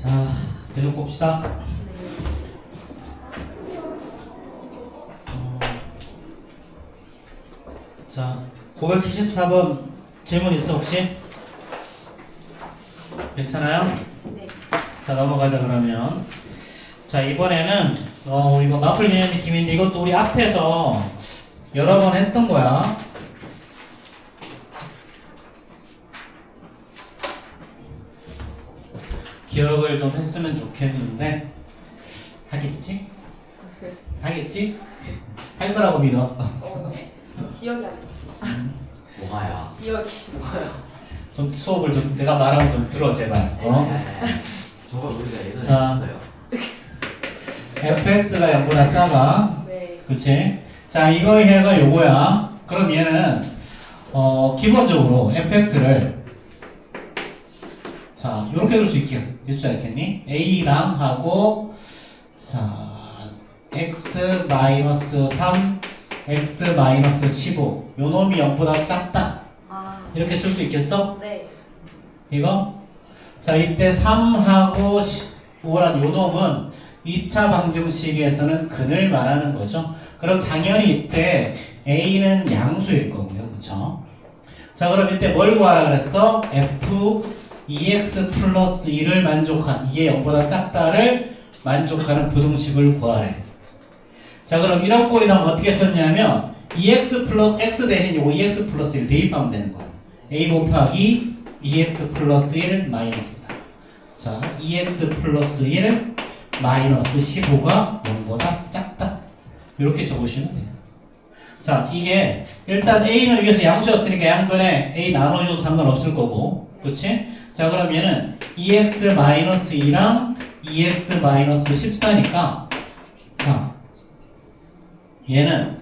자, 계속 봅시다. 자, 574번 질문 있어 혹시? 괜찮아요? 네. 자, 넘어가자 그러면. 자, 이번에는 이거 마플 개념이 김인데 이것도 우리 앞에서 여러 번 했던 거야. 기억을 좀 했으면 좋겠는데 하겠지? 하겠지? 할 거라고 믿어. 네. 기억이 안 나. 뭐가야? 기억이. 좀 수업을 좀 내가 말하면 좀 들어 제발. 저거 우리가 예전에 자. 했었어요. fx가 0보다 작아. 네. 그치? 자, 이거 해가 요거야. 그럼 얘는 기본적으로 fx를 자, 요렇게 둘 수 있지 않겠니? a랑 하고 자, x-3, x-15 요 놈이 0보다 작다. 아. 이렇게 쓸 수 있겠어? 네. 이거? 자, 이때 3하고 5란 요 놈은 2차 방정식에서는 근을 말하는 거죠. 그럼 당연히 이때 a는 양수일 거고요. 그쵸? 자, 그럼 이때 뭘 구하라 그랬어? f 2x 플러스 1을 만족한, 이게 0보다 작다를 만족하는 부등식을 구하래. 자, 그럼 이런 꼴이 나면 어떻게 썼냐면 2x 플러스 x 대신 요거 2x 플러스 1 대입하면 되는 거야. a 곱하기 2x 플러스 1 마이너스 4. 자, 2x 플러스 1 마이너스 15가 0보다 작다. 이렇게 적으시면 돼요. 자, 이게 일단 a는 위에서 양수였으니까 양변에 a 나눠줘도 상관없을 거고, 그치? 자, 그럼 얘는 2x 마이너스 2랑 2x 마이너스 14니까 자, 얘는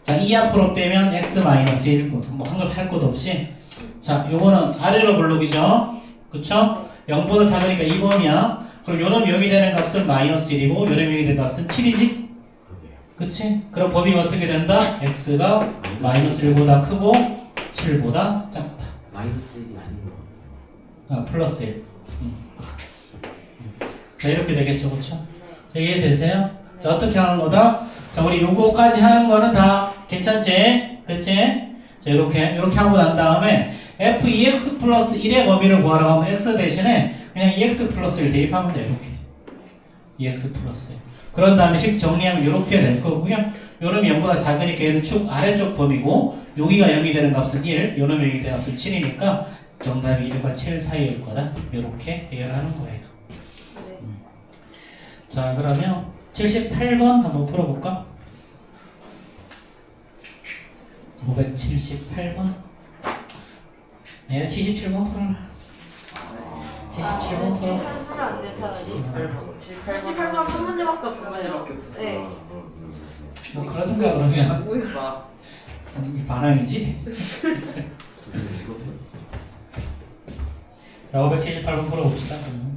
자, 2 앞으로 빼면 x 마이너스 1, 뭐 한글 할 것도 없이 자, 요거는 아래로 블록이죠? 그쵸? 0보다 작으니까 2번이야. 그럼 요놈 여기 되는 값은 마이너스 1이고 요놈 여기 되는 값은 7이지? 그러게요. 그치? 그럼 범위가 어떻게 된다? x가 마이너스 1보다 크고 7보다 작다. 마이너스 1이 아닌 거. 플러스 1. 자, 이렇게 되겠죠, 그쵸? 자, 이해되세요? 자, 어떻게 하는 거다? 자, 우리 요거까지 하는 거는 다 괜찮지? 그치? 자, 이렇게 하고 난 다음에 f2x 플러스 1의 범위를 구하라고 하면 x 대신에 그냥 2x 플러스 1 대입하면 돼, 이렇게. 2x 플러스 1. 그런 다음에 식 정리하면 이렇게 될 거고요. 요놈이 0보다 작으니까 얘는 축 아래쪽 범위고, 여기가 0이 되는 값은 1, 요놈이 0이 되는 값은 7이니까 정답이 1과 7 사이일 거다. 이렇게 해결하는 거예요. 네. 자, 그러면 78번 한번 풀어볼까? 578번. 네, 77번 풀어라. 77번 풀어. 하나 안 된 사람이. 78번 78번 한 문제밖에 없잖아요. 네. 뭐 그러든가 그러면 뭐야? 이게 반항이지? 읽었어. 자, 578번 풀어봅시다. 그러면.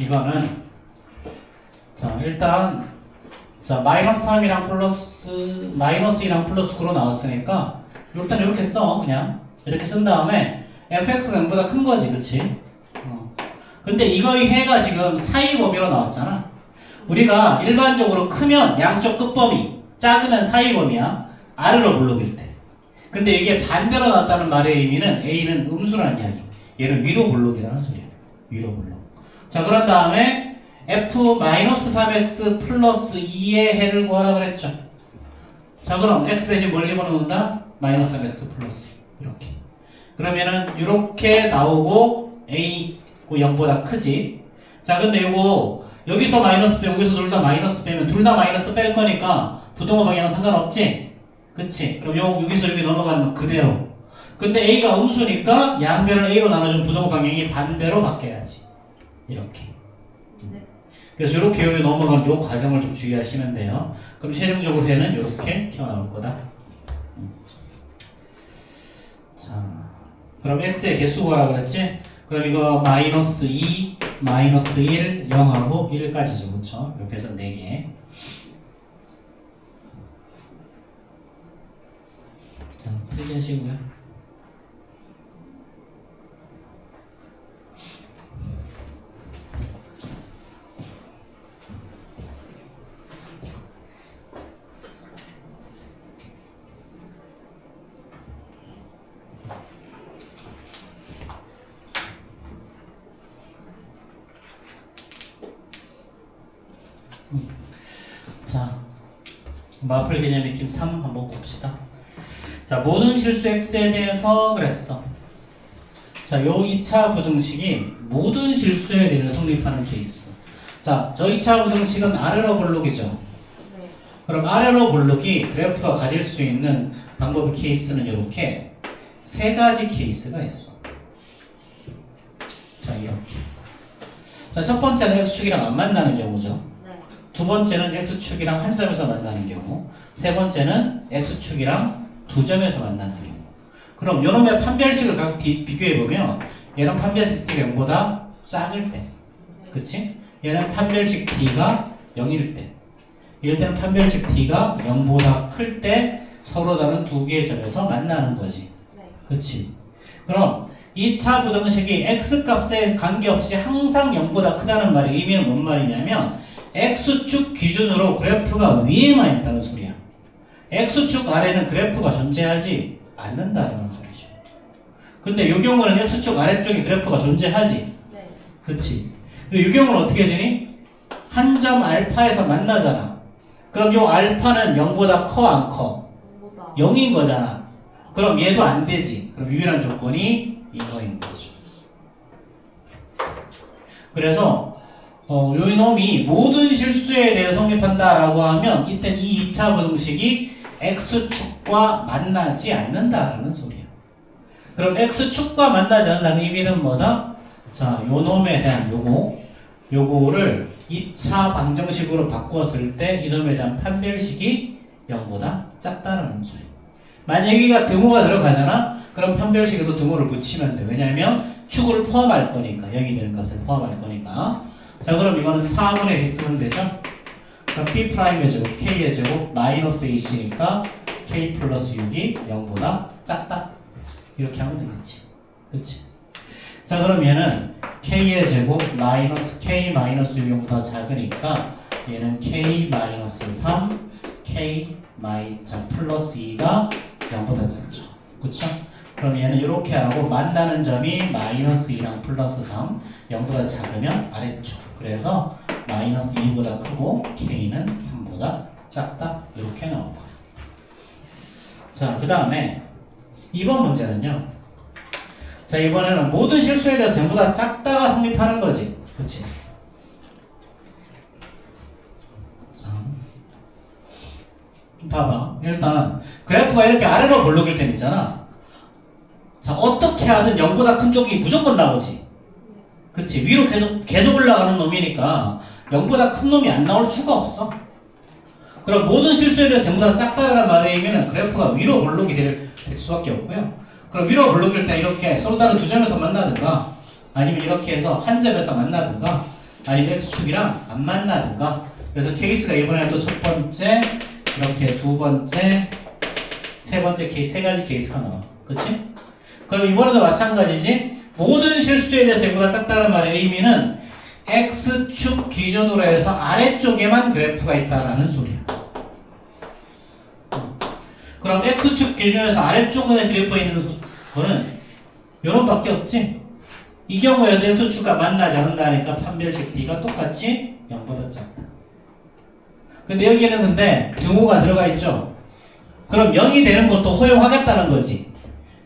이거는 자 일단 자 마이너스 3이랑 플러스 마이너스 2랑 플러스 9로 나왔으니까 일단 이렇게 써 그냥 이렇게 쓴 다음에 fx가 0보다 큰 거지 그치? 근데 이거의 해가 지금 사이 범위로 나왔잖아. 우리가 일반적으로 크면 양쪽 끝범위 작으면 사이 범위야 아래로 볼록일 때. 근데 이게 반대로 나왔다는 말의 의미는 A는 음수라는 이야기. 얘는 위로 볼록이라는 소리야. 위로 볼록. 자 그런 다음에 f-3x 플러스 2의 해를 구하라 그랬죠. 자 그럼 x 대신 뭘 집어넣는다? 마이너스 3x 플러스 2 이렇게. 그러면은 이렇게 나오고 A 0보다 크지. 자 근데 요거 여기서 마이너스 빼 여기서 둘 다 마이너스 빼면 둘 다 마이너스 뺄 거니까 부동호 방향은 상관없지? 그치? 그럼 여기서 여기 넘어가는 거 그대로. 근데 A가 음수니까 양변을 A로 나눠준 부동호 방향이 반대로 바뀌어야지. 이렇게. 그래서 이렇게 여기 넘어가는 요 과정을 좀 주의하시면 돼요. 그럼 최종적으로 해는 이렇게 튀어나올 거다. 자, 그럼 x의 개수 구하라 그랬지? 그럼 이거 마이너스 2, 마이너스 1, 0하고 1까지죠. 그렇죠? 이렇게 해서 4개. 자, 필기하시고요. 자, 마플 개념 익힘 3 한번 봅시다. 자, 모든 실수 x에 대해서 그랬어. 자, 요 2차 부등식이 모든 실수에 대해서 성립하는 케이스. 자, 저 2차 부등식은 아래로 볼록이죠. 네. 그럼 아래로 볼록이 그래프가 가질 수 있는 방법의 케이스는 이렇게 세 가지 케이스가 있어. 자, 이렇게. 자, 첫 번째는 x축이랑 안 만나는 경우죠. 두 번째는 x축이랑 한 점에서 만나는 경우, 세 번째는 x축이랑 두 점에서 만나는 경우. 그럼 요놈의 판별식을 각 비교해보면 얘는 판별식 D가 0보다 작을 때, 그치? 얘는 판별식 D가 0일 때, 이럴 때는 판별식 D가 0보다 클 때 서로 다른 두 개의 점에서 만나는 거지. 그치? 그럼 2차 부등식이 x값에 관계없이 항상 0보다 크다는 말의 의미는 뭔 말이냐면 x축 기준으로 그래프가 위에만 있다는 소리야. x축 아래는 그래프가 존재하지 않는다는 소리죠. 근데 이 경우는 x축 아래쪽에 그래프가 존재하지. 네. 그치? 이 경우는 어떻게 되니? 한 점 알파에서 만나잖아. 그럼 요 알파는 0보다 커 안 커? 0인 거잖아. 그럼 얘도 안 되지. 그럼 유일한 조건이 이거인 거죠. 그래서 요 놈이 모든 실수에 대해 성립한다라고 하면 이땐 이 2차 부등식이 x축과 만나지 않는다라는 소리야. 그럼 x축과 만나지 않는다는 의미는 뭐다? 자, 요 놈에 대한 요거를 2차 방정식으로 바꿨을 때 이놈에 대한 판별식이 0보다 작다는 소리. 만약 여기가 등호가 들어가잖아? 그럼 판별식에도 등호를 붙이면 돼. 왜냐하면 축을 포함할 거니까. 0이 되는 것을 포함할 거니까. 자, 그럼 이거는 4분의 1 쓰면 되죠? 그럼 B'의 제곱, K의 제곱, 마이너스 AC니까 K 플러스 6이 0보다 작다. 이렇게 하면 되겠지. 그치? 자, 그럼 얘는 K의 제곱, 마이너스 K 마이너스 6보다 작으니까 얘는 K 마이너스 3, K 플러스 2가 0보다 작죠. 그쵸? 그럼 얘는 이렇게 하고 만나는 점이 마이너스 2랑 플러스 3, 0보다 작으면 아래쪽. 그래서 마이너스 2보다 크고 K는 3보다 작다. 이렇게 나올 거예요. 자, 그 다음에 2번 문제는요. 자, 이번에는 모든 실수에 대해서 전부 다 작다가 성립하는 거지. 그치? 자, 봐봐. 일단 그래프가 이렇게 아래로 볼록일 땐 있잖아. 자, 어떻게 하든 0보다 큰 쪽이 무조건 나오지. 그치? 위로 계속 올라가는 놈이니까 0보다 큰 놈이 안 나올 수가 없어. 그럼 모든 실수에 대해서 전부 다 작다라는 말의 의미는 그래프가 위로 볼록이 될 수밖에 없고요. 그럼 위로 볼록일 때 이렇게 서로 다른 두 점에서 만나든가 아니면 이렇게 해서 한 점에서 만나든가 아니면 x축이랑 안 만나든가. 그래서 케이스가 이번에 또 첫 번째, 이렇게 두 번째, 세 번째 케이스, 세 가지 케이스가 나와. 그치? 그럼 이번에도 마찬가지지? 모든 실수에 대해서 얘보다 작다는 말의 의미는 x축 기준으로 해서 아래쪽에만 그래프가 있다라는 소리야. 그럼 x축 기준에서 아래쪽에 그래프가 있는 거는 요런 밖에 없지? 이 경우에도 x축과 만나지 않는다니까 판별식 d가 똑같이 0보다 작다. 근데 여기는 근데 등호가 들어가 있죠? 그럼 0이 되는 것도 허용하겠다는 거지.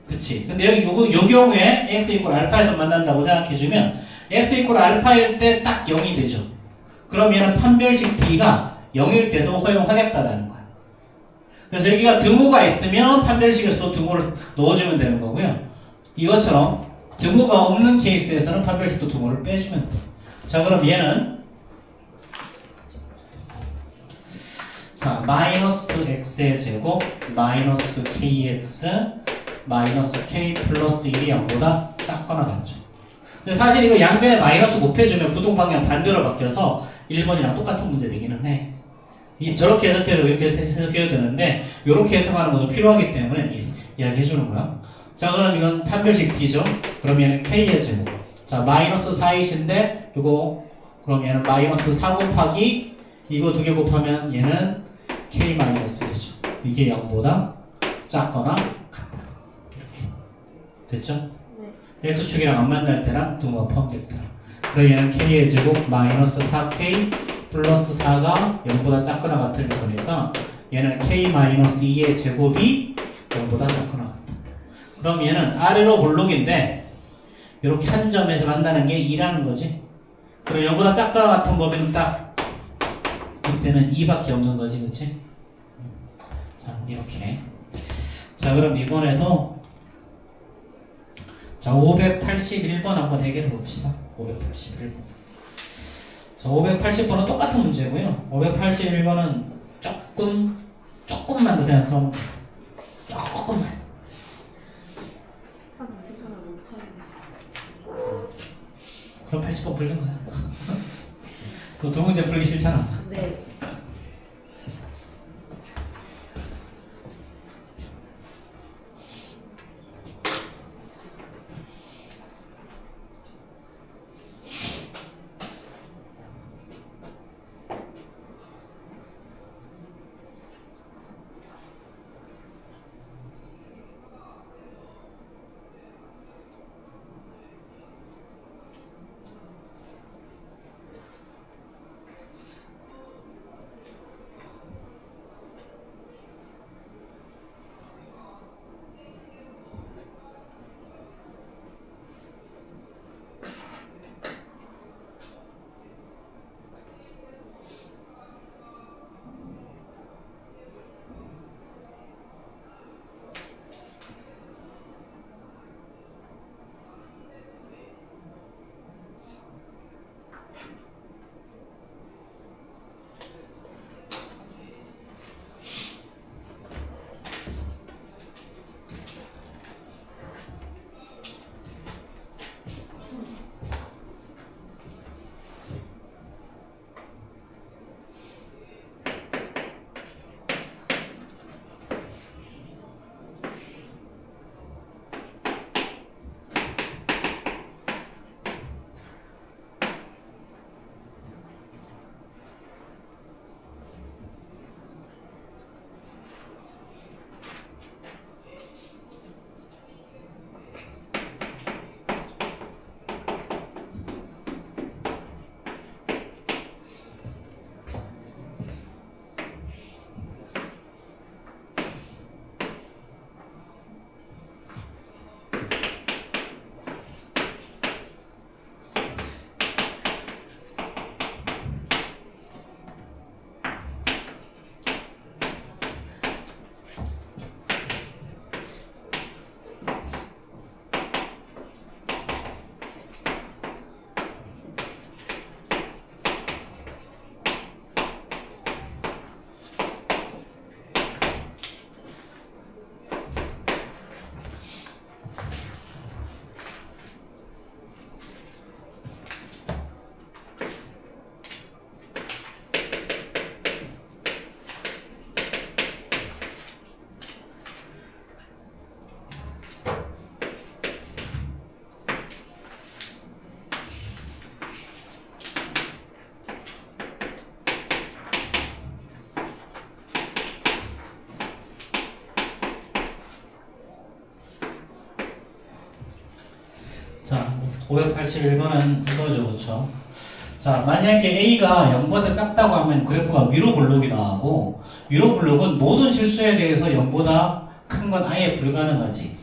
그치? 근데 여기 요 경우에 x 이퀄 알파에서 만난다고 생각해주면 x 이퀄 알파일 때 딱 0이 되죠. 그럼 얘는 판별식 d가 0일 때도 허용하겠다라는 거야. 그래서 여기가 등호가 있으면 판별식에서도 등호를 넣어주면 되는 거고요. 이것처럼 등호가 없는 케이스에서는 판별식도 등호를 빼주면 돼. 자, 그럼 얘는 자, 마이너스 x의 제곱 마이너스 kx 마이너스 k 플러스 1이 0보다 작거나 같죠. 근데 사실 이거 양변에 마이너스 곱해주면 부동방향 반대로 바뀌어서 1번이랑 똑같은 문제 되기는 해. 저렇게 해석해도 이렇게 해석해도 되는데 이렇게 해석하는 것도 필요하기 때문에 이야기해주는 거야. 자, 그럼 이건 판별식 d죠. 그럼 얘는 k의 제곱. 자, 마이너스 4이신데 이거 그럼 얘는 마이너스 4 곱하기 이거 두 개 곱하면 얘는 k 마이너스 1이죠. 이게 0보다 작거나 같다. 이렇게 됐죠? 네. x축이랑 안 만날 때랑 등호가 포함될 때. 그럼 얘는 k의 제곱 마이너스 4k 플러스 4가 0보다 작거나 같을 거니까 얘는 k 마이너스 2의 제곱이 0보다 작거나 같다. 그럼 얘는 아래로 볼록인데 이렇게 한 점에서 만나는 게 2라는 거지. 그럼 0보다 작거나 같은 범위는 딱 이때는 2밖에 없는 거지, 그치? 자, 이렇게. 자, 그럼 이번에도 자, 581번 한번 해결해 봅시다. 581번. 자, 580번은 똑같은 문제고요. 581번은 조금만 더 생각하면 조금만. 하나 생각을 못하겠네. 그럼 80번 풀린 거야. 그 두 문제 풀기 싫잖아. 네. 581번은 이거죠, 그렇죠? 자, 만약에 A가 0보다 작다고 하면 그래프가 위로 볼록이 나오고 위로 볼록은 모든 실수에 대해서 0보다 큰 건 아예 불가능하지.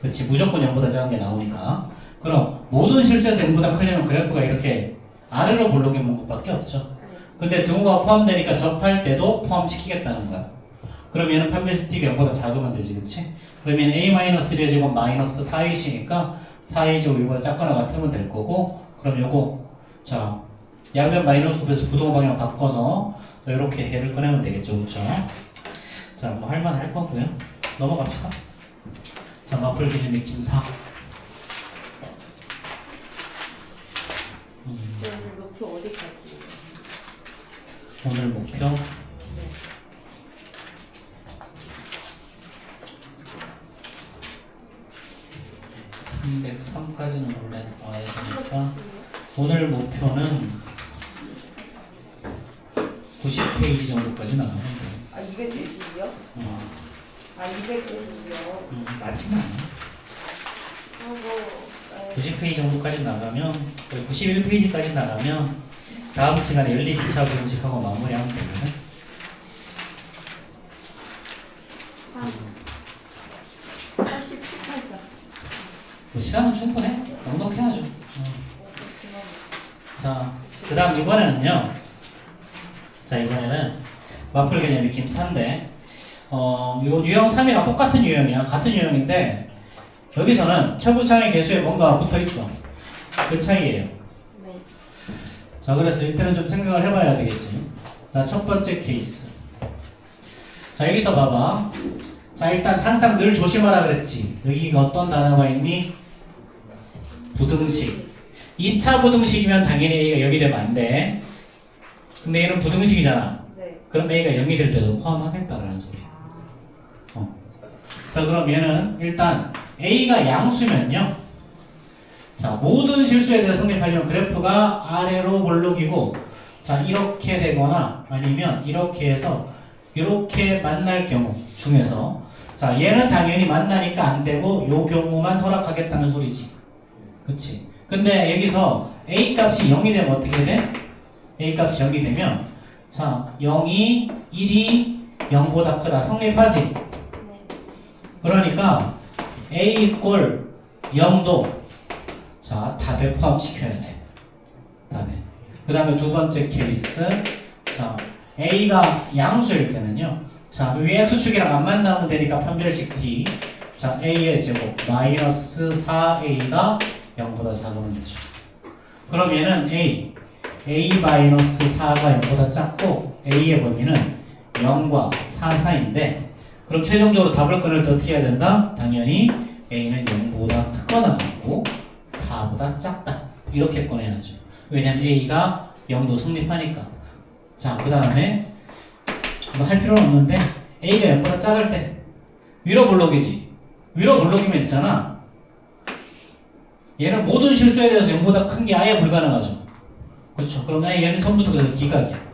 그렇지, 무조건 0보다 작은 게 나오니까. 그럼 모든 실수에서 0보다 크려면 그래프가 이렇게 아래로 볼록이 있는 것밖에 없죠. 근데 등호가 포함되니까 접할 때도 포함시키겠다는 거야. 그럼 얘는 판별식이 0보다 작으면 되지, 그치? 그러면 A-1의 제곱 마이너스 4A시니까 4A 제곱 1보다 작거나 같으면 될 거고, 그럼 요거, 자, 양변 마이너스 곱해서 부동호 방향 바꿔서 이렇게 해를 꺼내면 되겠죠, 그쵸? 자, 뭐 할만 할 거고요. 넘어갑시다. 자, 마플 기준 느낌 4. 오늘 목표 어디까지? 오늘 목표. 303까지는 원래 나와야 되니까 오늘 목표는 90페이지 정도까지 나와요. 아 200개씩이요? 아 200개씩이요? 많진 않아요. 뭐 90페이지 정도까지 나가면 91페이지까지 나가면 다음 시간에 연립 2차 분식하고 마무리하면 되거든. 한 80, 18사. 뭐 시간은 충분해. 넉넉해야죠. 자, 그 다음 이번에는요. 자, 이번에는 마플 개념 익힘 4인데 요 유형 3이랑 똑같은 유형이야. 같은 유형인데 여기서는 최고차의 개수에 뭔가 붙어있어. 그 차이예요. 네. 자, 그래서 이때는 좀 생각을 해봐야 되겠지. 자, 첫 번째 케이스. 자, 여기서 봐봐. 자, 일단 항상 늘 조심하라 그랬지. 여기가 어떤 단어가 있니? 부등식. 2차 부등식이면 당연히 A가 0이 되면 안 돼. 근데 얘는 부등식이잖아. 네. 그럼 A가 0이 될 때도 포함하겠다라는 소리야. 자, 그럼 얘는 일단 A가 양수면요. 자, 모든 실수에 대해 성립하려면 그래프가 아래로 볼록이고, 자, 이렇게 되거나 아니면 이렇게 해서 이렇게 만날 경우 중에서, 자, 얘는 당연히 만나니까 안 되고 요 경우만 허락하겠다는 소리지. 그치? 근데 여기서 A 값이 0이 되면 어떻게 돼? A 값이 0이 되면, 자, 0이 1이 0보다 크다. 성립하지? 네. 그러니까 A 이꼴 0도 자 답에 포함시켜야 돼. 답에. 그 다음에 두 번째 케이스. 자 A가 양수일 때는요. 자 여기 X축이랑 안 만나면 되니까 판별식 D. 자 A의 제곱 마이너스 4A가 0보다 작으면 되죠. 그럼 얘는 A 마이너스 4가 0보다 작고 A의 범위는 0과 4 사이인데 그럼 최종적으로 답을 꺼낼 때 어떻게 해야 된다? 당연히 A는 0보다 크거나 같고 4보다 작다. 이렇게 꺼내야죠. 왜냐면 A가 0도 성립하니까. 자, 그 다음에 뭐 할 필요는 없는데 A가 0보다 작을 때 위로 볼록이지. 위로 볼록이면 있잖아. 얘는 모든 실수에 대해서 0보다 큰 게 아예 불가능하죠. 그렇죠. 그럼 얘는 처음부터 그래서 D각이야.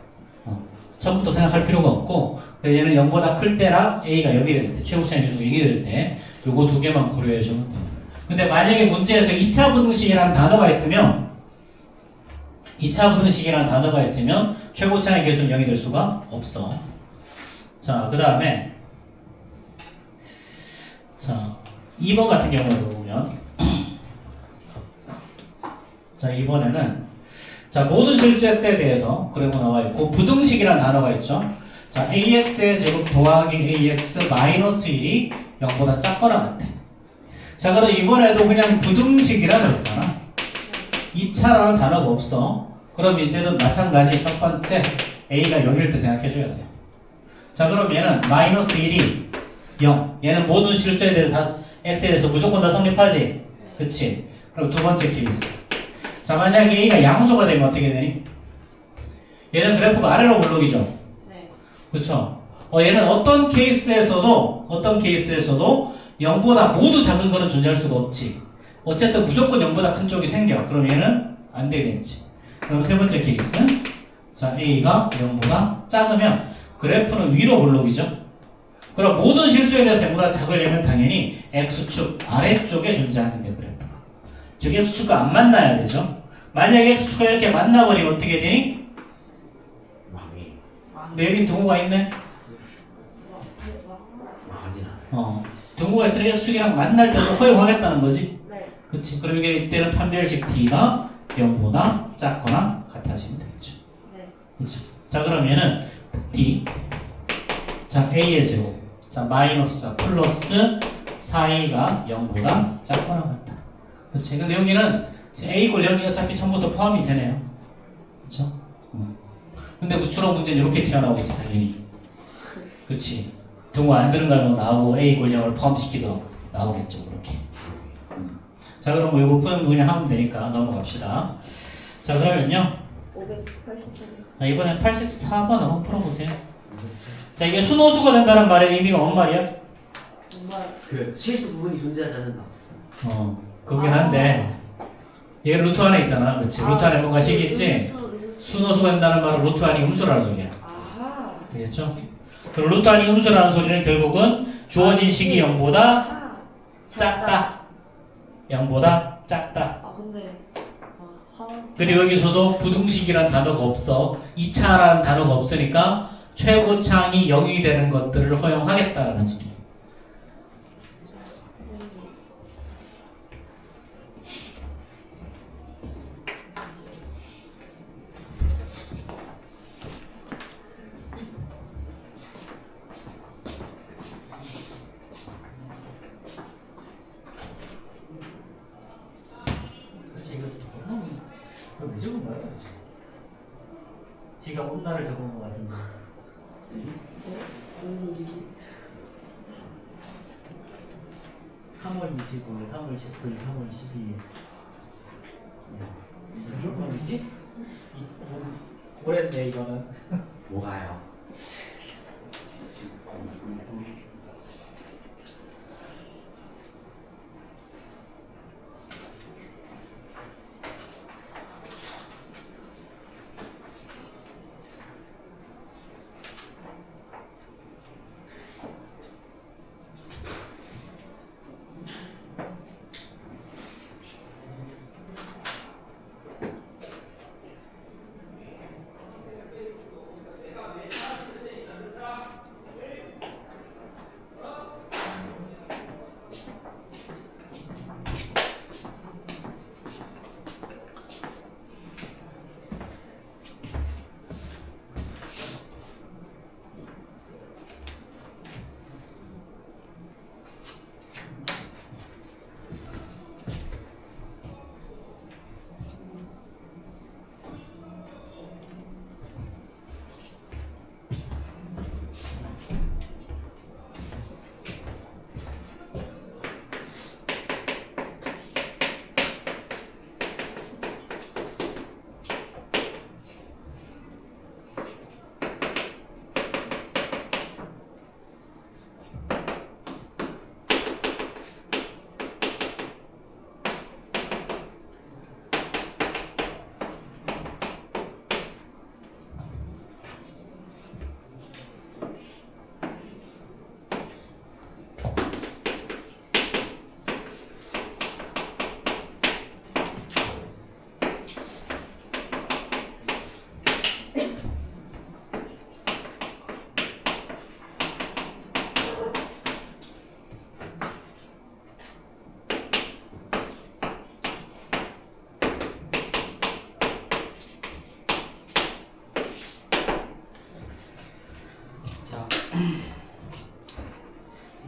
처음부터 생각할 필요가 없고 얘는 0보다 클 때랑 A가 0이 될 때, 최고차의 개수가 0이 될 때 요거 두 개만 고려해 주면 돼요. 근데 만약에 문제에서 2차 부등식이라는 단어가 있으면 2차 부등식이라는 단어가 있으면 최고차의 개수는 0이 될 수가 없어. 자, 그 다음에 자 2번 같은 경우를 보면 자 이번에는 자 모든 실수 x에 대해서 그리고 나와 있고 부등식이라는 단어가 있죠. 자 ax의 제곱 더하기 ax 마이너스 1이 0보다 작거나 같대. 자 그럼 이번에도 그냥 부등식이라 그랬잖아. 2차라는 단어가 없어. 그럼 이제는 마찬가지 첫 번째 a가 0일 때 생각해줘야 돼요. 자 그럼 얘는 마이너스 1이 0. 얘는 모든 실수에 대해서 x에 대해서 무조건 다 성립하지. 그치? 그럼 두 번째 케이스. 자 만약에 A가 양수가 되면 어떻게 되니? 얘는 그래프가 아래로 볼록이죠. 네. 그렇죠? 얘는 어떤 케이스에서도 0보다 모두 작은 거는 존재할 수가 없지. 어쨌든 무조건 0보다 큰 쪽이 생겨. 그럼 얘는 안 되겠지. 그럼 세 번째 케이스. 자 A가 0보다 작으면 그래프는 위로 볼록이죠. 그럼 모든 실수에 대해서 0보다 작으려면 당연히 X축 아래쪽에 존재하는데 그래프가. 즉 x축과 안 만나야 되죠. 만약에 x축과 이렇게 만나버리면 어떻게 되니? 망해. 근데 여기 등호가 있네. 망하진 않아. 등호가 있으니 x축이랑 만날 때도 허용하겠다는 거지. 네. 그치. 그럼 이게 이때는 판별식 t가 0보다 작거나 같아지면 되겠죠. 네. 그렇죠. 자 그러면은 d 자 a의 제곱 자 마이너스 자 플러스 4a가 0보다 작거나 같다. 그렇지. 근데 여기는 a 이꼴 0이 어차피 처음부터 포함이 되네요. 그렇죠? 근데 무추론 문제는 이렇게 튀어나오겠지 당연히. 그렇지. 등호 안 드는 거면 나오고 a 이꼴 0을 포함시키도 나오겠죠 그렇게. 자 그럼 뭐 이거 푸는 거 그냥 하면 되니까 넘어갑시다. 자 그러면요 583. 이번엔 84번 한번 풀어보세요. 자 이게 순호수가 된다는 말의 의미가 뭔 말이야? 정말. 그 실수 부분이 존재하지 않는다. 그긴 한데 얘 루트 안에 있잖아. 그렇지. 루트 안에 뭔가 식이 있지. 순호수가 된다는 말은 루트 안이 음수라는 소리야. 아하. 되겠죠? 그럼 루트 안이 음수라는 소리는 결국은 주어진 식이 0보다 아, 작다. 0보다 작다. 아 근데 그리고 여기서도 부등식이라는 단어가 없어. 2차라는 단어가 없으니까 최고차항이 0이 되는 것들을 허용하겠다라는 소리. 왜 적은 거야? 지가 온다를 적은 거 같은데. 3월 25일, 3월 19일, 3월 12일. 무슨 말이지? 올해인데 이거는. 뭐가요?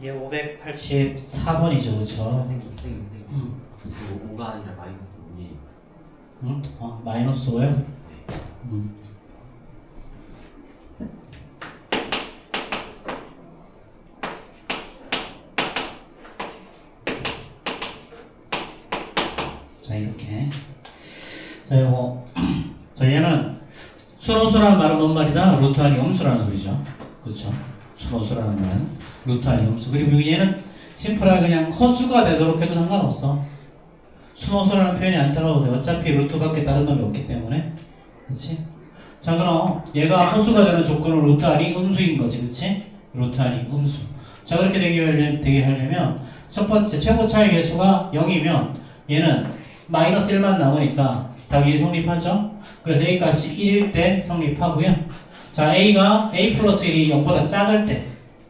얘 584번이죠, 그렇죠? 선생님. 그 5가 아니라 마이너스 5이. 응? 마이너스 5요? 자 이렇게. 자 이거 자 얘는 순호수라는 말은 뭔 말이다? 루트 안이 음수라는 소리죠. 그렇죠? 순호수라는 말은 루트 안이 음수. 그리고 얘는 심플하게 그냥 허수가 되도록 해도 상관없어. 순호수라는 표현이 안 따라오도 돼. 어차피 루트밖에 다른 놈이 없기 때문에. 그렇지? 자 그럼 얘가 허수가 되는 조건은 루트 안이 음수인 거지. 그렇지? 루트 안이 음수. 자 그렇게 되게 하려면 첫 번째 최고 차의 개수가 0이면 얘는 마이너스 1만 남으니까 당연히 성립하죠. 그래서 A 값이 1일 때 성립하고요. 자, A가 A 플러스 1이 0보다 작을 때,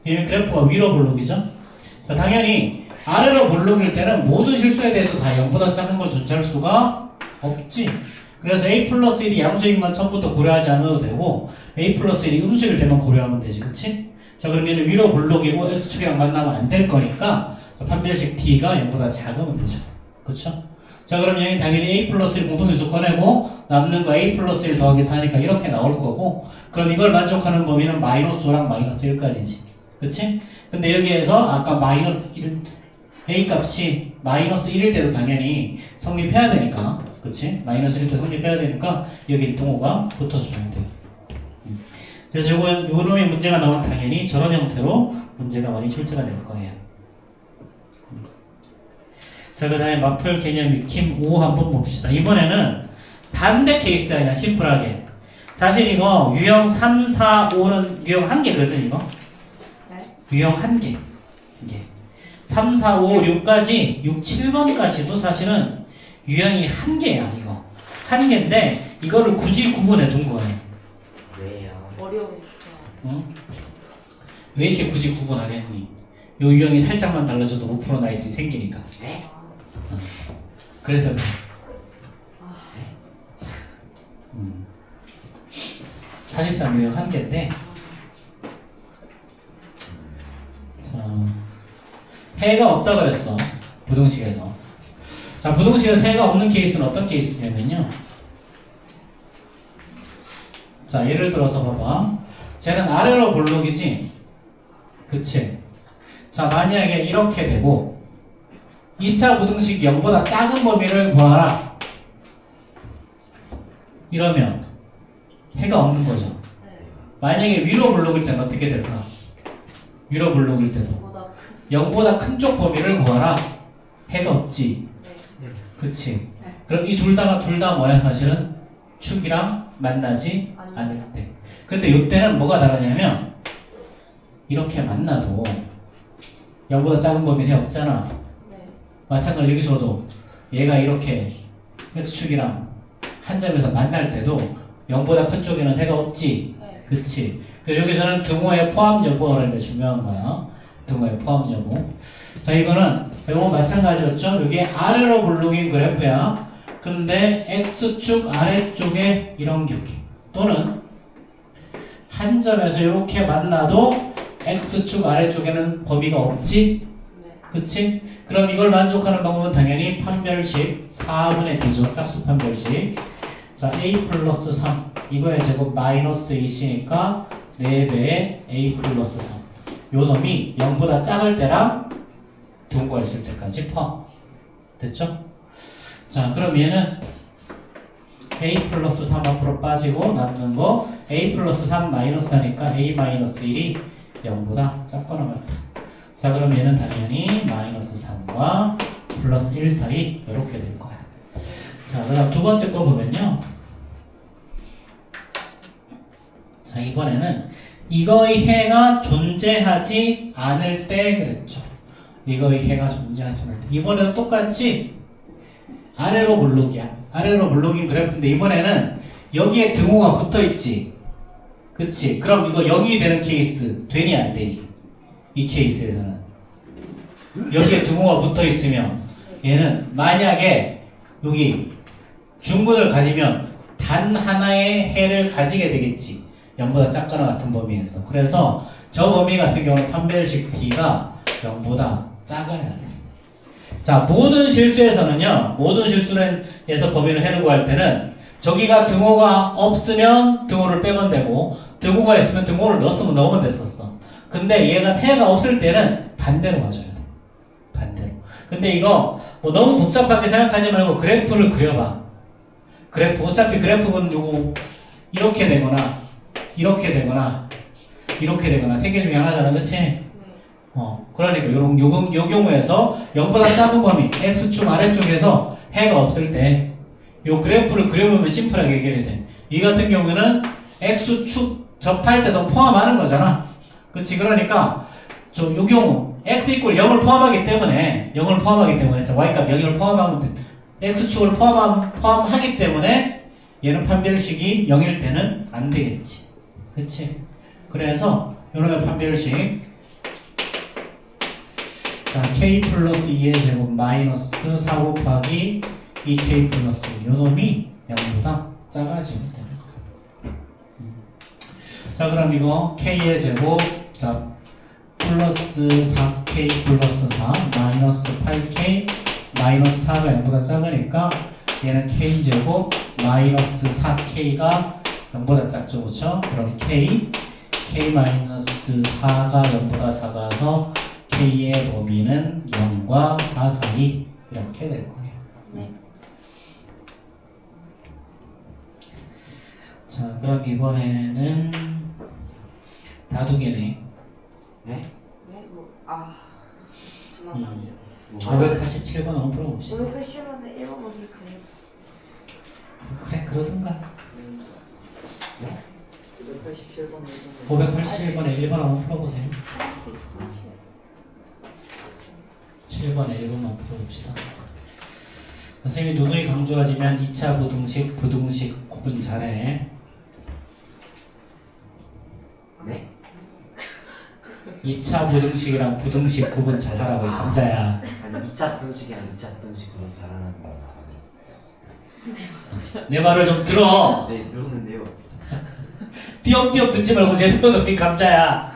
왜냐면 그래프가 위로 볼록이죠. 자, 당연히 아래로 볼록일 때는 모든 실수에 대해서 다 0보다 작은 걸 존재할 수가 없지. 그래서 A 플러스 1이 양수인 건 처음부터 고려하지 않아도 되고 A 플러스 1이 음수일 때만 고려하면 되지, 그치? 자, 그럼 얘는 위로 볼록이고 X축이랑 만나면 안 될 거니까 판별식 D가 0보다 작으면 되죠. 그쵸? 자, 그럼 여기 당연히 A 플러스 1 공통인수 꺼내고 남는 거 A 플러스 1 더하기 4니까 이렇게 나올 거고, 그럼 이걸 만족하는 범위는 마이너스 5랑 마이너스 1까지지. 그치? 근데 여기에서 아까 마이너스 1, A 값이 마이너스 1일 때도 당연히 성립해야 되니까, 그치? 마이너스 1일 때 성립해야 되니까 여기 동호가 붙어주면 돼요. 그래서 요놈의 문제가 나오면 당연히 저런 형태로 문제가 많이 출제가 될 거예요. 자, 그 다음에 마플 개념 익힘 5 한번 봅시다. 이번에는 반대 케이스야, 그냥 심플하게. 사실 이거 유형 3, 4, 5는 유형 1개거든, 이거. 네. 유형 1개. 이게 3, 4, 5, 6까지, 6, 7번까지도 사실은 유형이 1개야, 이거. 1개인데, 이거를 굳이 구분해 둔 거예요. 왜요? 어려우니까. 응? 왜 이렇게 굳이 구분하겠니? 요 유형이 살짝만 달라져도 5% 나이들이 생기니까. 네? 그래서 사실상 유형 1개인데, 자, 해가 없다 그랬어, 부등식에서. 자, 부등식에서 해가 없는 케이스는 어떤 케이스냐면요, 자, 예를 들어서 봐봐. 쟤는 아래로 볼록이지, 그치? 자, 만약에 이렇게 되고 2차 부등식 0보다 작은 범위를 구하라 이러면 해가 없는 거죠. 네. 만약에 위로 볼록일 때는 어떻게 될까? 위로 볼록일 때도 보다 큰. 0보다 큰 쪽 범위를 구하라. 해가 없지, 네. 그치? 네. 그럼 이 둘 다 뭐야? 사실은 축이랑 만나지 않을 때. 근데 이때는 뭐가 다르냐면 이렇게 만나도 0보다 작은 범위는 해 없잖아. 네. 마찬가지 여기서도 얘가 이렇게 x축이랑 한 점에서 만날 때도 0보다 큰 쪽에는 해가 없지. 네. 그치? 여기서는 등호의 포함 여부라는 게 중요한 거야. 등호의 포함 여부. 자, 이거는 이거 마찬가지였죠? 이게 아래로 볼록인 그래프야. 근데 x축 아래쪽에 이런 경기 또는 한 점에서 이렇게 만나도 x축 아래쪽에는 범위가 없지? 네. 그치? 그럼 이걸 만족하는 방법은 당연히 판별식 4분의 D죠. 짝수 판별식. 자, A 플러스 3 이거의 제곱 마이너스 2시니까 4배의 A 플러스 3 요 놈이 0보다 작을 때랑 등호가 있을 때까지 포함 됐죠? 자, 그럼 얘는 A 플러스 3 앞으로 빠지고 남는 거 A 플러스 3 마이너스 하니까 A 마이너스 1이 0보다 작거나 같다. 자, 그럼 얘는 당연히 마이너스 3과 플러스 1 사이 이렇게 될 거야. 자, 그 다음 두 번째 거 보면요. 자, 이번에는 이거의 해가 존재하지 않을 때 그랬죠. 이거의 해가 존재하지 않을 때. 이번에는 똑같이 아래로 볼록이야. 아래로 볼록인 그래프인데 이번에는 여기에 등호가 붙어있지. 그치? 그럼 이거 0이 되는 케이스 되니 안 되니? 이 케이스에서는 여기에 등호가 붙어있으면 얘는 만약에 여기 중근을 가지면 단 하나의 해를 가지게 되겠지. 0보다 작거나 같은 범위에서. 그래서 저 범위 같은 경우는 판별식 D가 0보다 작아야 돼. 자, 모든 실수에서는요, 모든 실수에서 범위를 해를 구할 때는 저기가 등호가 없으면 등호를 빼면 되고 등호가 있으면 등호를 넣으면 됐었어. 근데 얘가 해가 없을 때는 반대로 가줘야 돼. 반대로. 근데 이거 뭐 너무 복잡하게 생각하지 말고 그래프를 그려봐. 그래프, 어차피 그래프는 요거 이렇게 되거나 이렇게 되거나 이렇게 되거나 세 개 중에 하나잖아, 그치? 그러니까 요 경우에서 0보다 작은 범위 x축 아래쪽에서 해가 없을 때 요 그래프를 그려보면 심플하게 해결이 돼. 이 같은 경우에는 x축 접할 때도 포함하는 거잖아. 그치? 그러니까 요 경우 x 이퀄 0을 포함하기 때문에 자, y값 0을 포함하면 x축을 포함하기 때문에 얘는 판별식이 0일 때는 안 되겠지. 그치? 그래서 요놈의 판별식 자 k 플러스 2의 제곱 마이너스 4 곱하기 2k 플러스 요놈이 0보다 작아지면 되는 거야. 자 그럼 이거 k의 제곱 자 플러스 4k 플러스 4 마이너스 8k 마이너스 4가 0보다 작으니까 얘는 k제곱 마이너스 4k가 0보다 작죠. 그렇죠? 그럼 k 마이너스 4가 0보다 작아서 k의 범위는 0과 4 사이 이렇게 될 거예요. 네. 자 그럼 이번에는 다두개네. 네? 네? 뭐, 아. 음. 500. 587번 한번 풀어봅시다. 580원에 1번 먼저 그래요. 그래 그러든가. 네? 587번 587번에 1번 한번 풀어보세요. 하나씩 마셔요. 7번에 1번만 풀어봅시다. 선생님이 누누이 강조하지만 2차 부등식, 부등식 구분 잘해. 네? 2차 부등식이랑 부등식 구분 잘하라고 이 감자야. 아니 2차 부등식이랑 2차 부등식 그건 잘하는 거 알았어요. 내 말을 좀 들어. 네 들었는데요. 띄엄띄엄 듣지 말고 제대로 들어 이 감자야.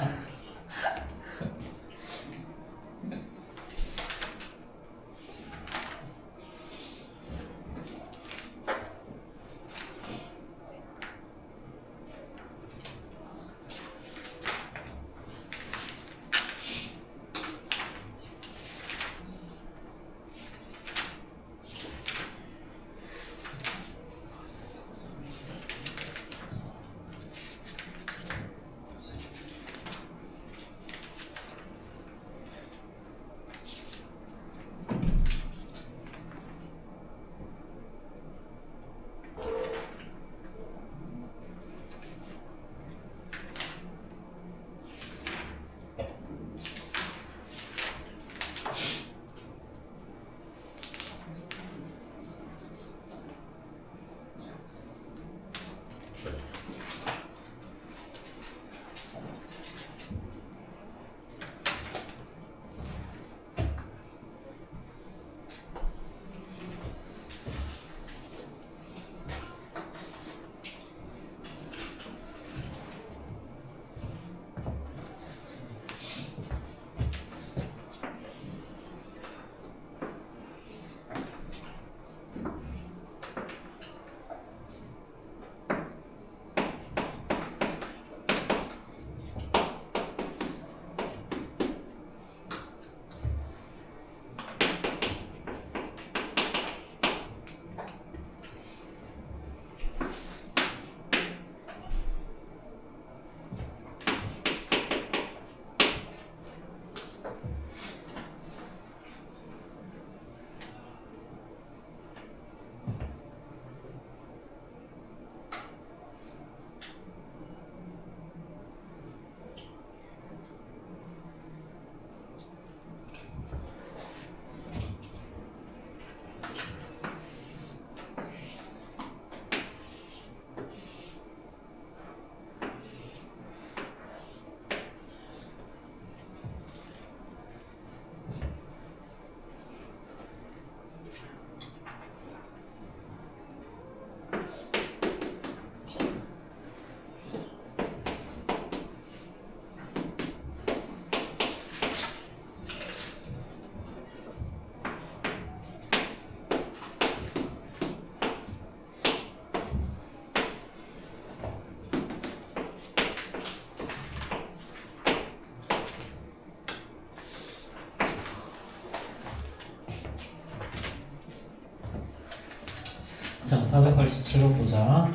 자, 487번 보자.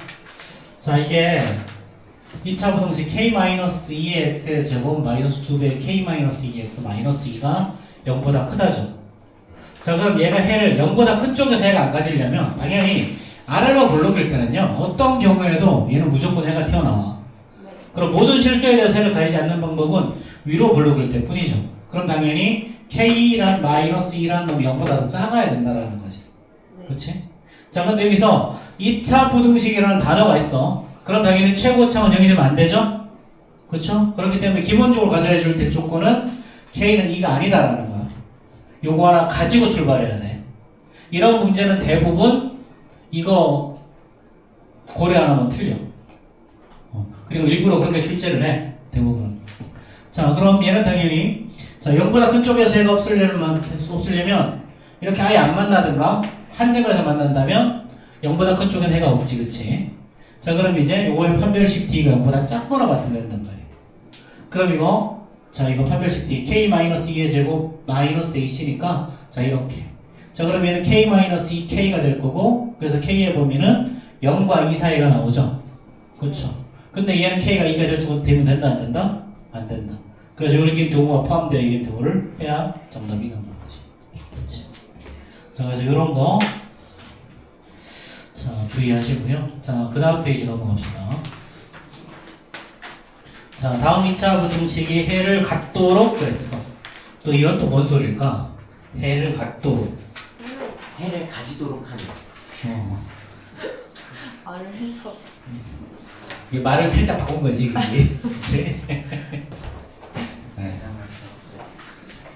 자, 이게 2차 부등식 k-2x의 제곱 마이너스 2배 k-2x 마이너스 2가 0보다 크다죠. 자, 그럼 얘가 해를 0보다 큰 쪽에서 해가 안 가지려면 당연히 아래로 블록일 때는요. 어떤 경우에도 얘는 무조건 해가 튀어나와. 네. 그럼 모든 실수에 대해서 해를 가지지 않는 방법은 위로 블록일 때 뿐이죠. 그럼 당연히 k란 마이너스 2란 놈이 0보다 더 작아야 된다라는 거지. 네. 그렇지? 자, 근데 여기서 2차 부등식이라는 단어가 있어. 그럼 당연히 최고차원 0이 되면 안 되죠? 그렇죠? 그렇기 때문에 기본적으로 가져야 될 조건은 K는 2가 아니다라는 거야. 요거 하나 가지고 출발해야 돼. 이런 문제는 대부분 이거 고려 안 하면 틀려. 그리고 일부러 그렇게 출제를 해. 대부분. 자, 그럼 얘는 당연히 자 0보다 큰 쪽에서 해가 없으려면 이렇게 아예 안 만나든가 한 점에서 만난다면 0보다 큰 쪽엔 해가 없지, 그치? 자, 그럼 이제 요거의 판별식 D가 0보다 작거나 같으면 된단 말이에요. 그럼 이거 자, 이거 판별식 D K-2의 제곱 마이너스 AC니까 자, 이렇게. 자, 그럼 얘는 K-2K가 될 거고 그래서 K의 범위는 0과 2 사이가 나오죠. 그렇죠? 근데 얘는 K가 2가 되면 된다, 안 된다? 안 된다. 그래서 요런 경우가 포함되어 있는 경우를 해야 정답이 나오는 거지. 그렇지? 자, 그래서 요런 거 자, 주의하시고요. 자, 그 다음 페이지 넘어갑시다. 자, 다음 2차 부등식이 해를 갖도록 그랬어. 또 이건 또 뭔 소리일까? 해를 갖도록. 해를 가지도록 하는. 말을 해서. 이 말을 살짝 바꾼 거지, 그게. 그치? 네.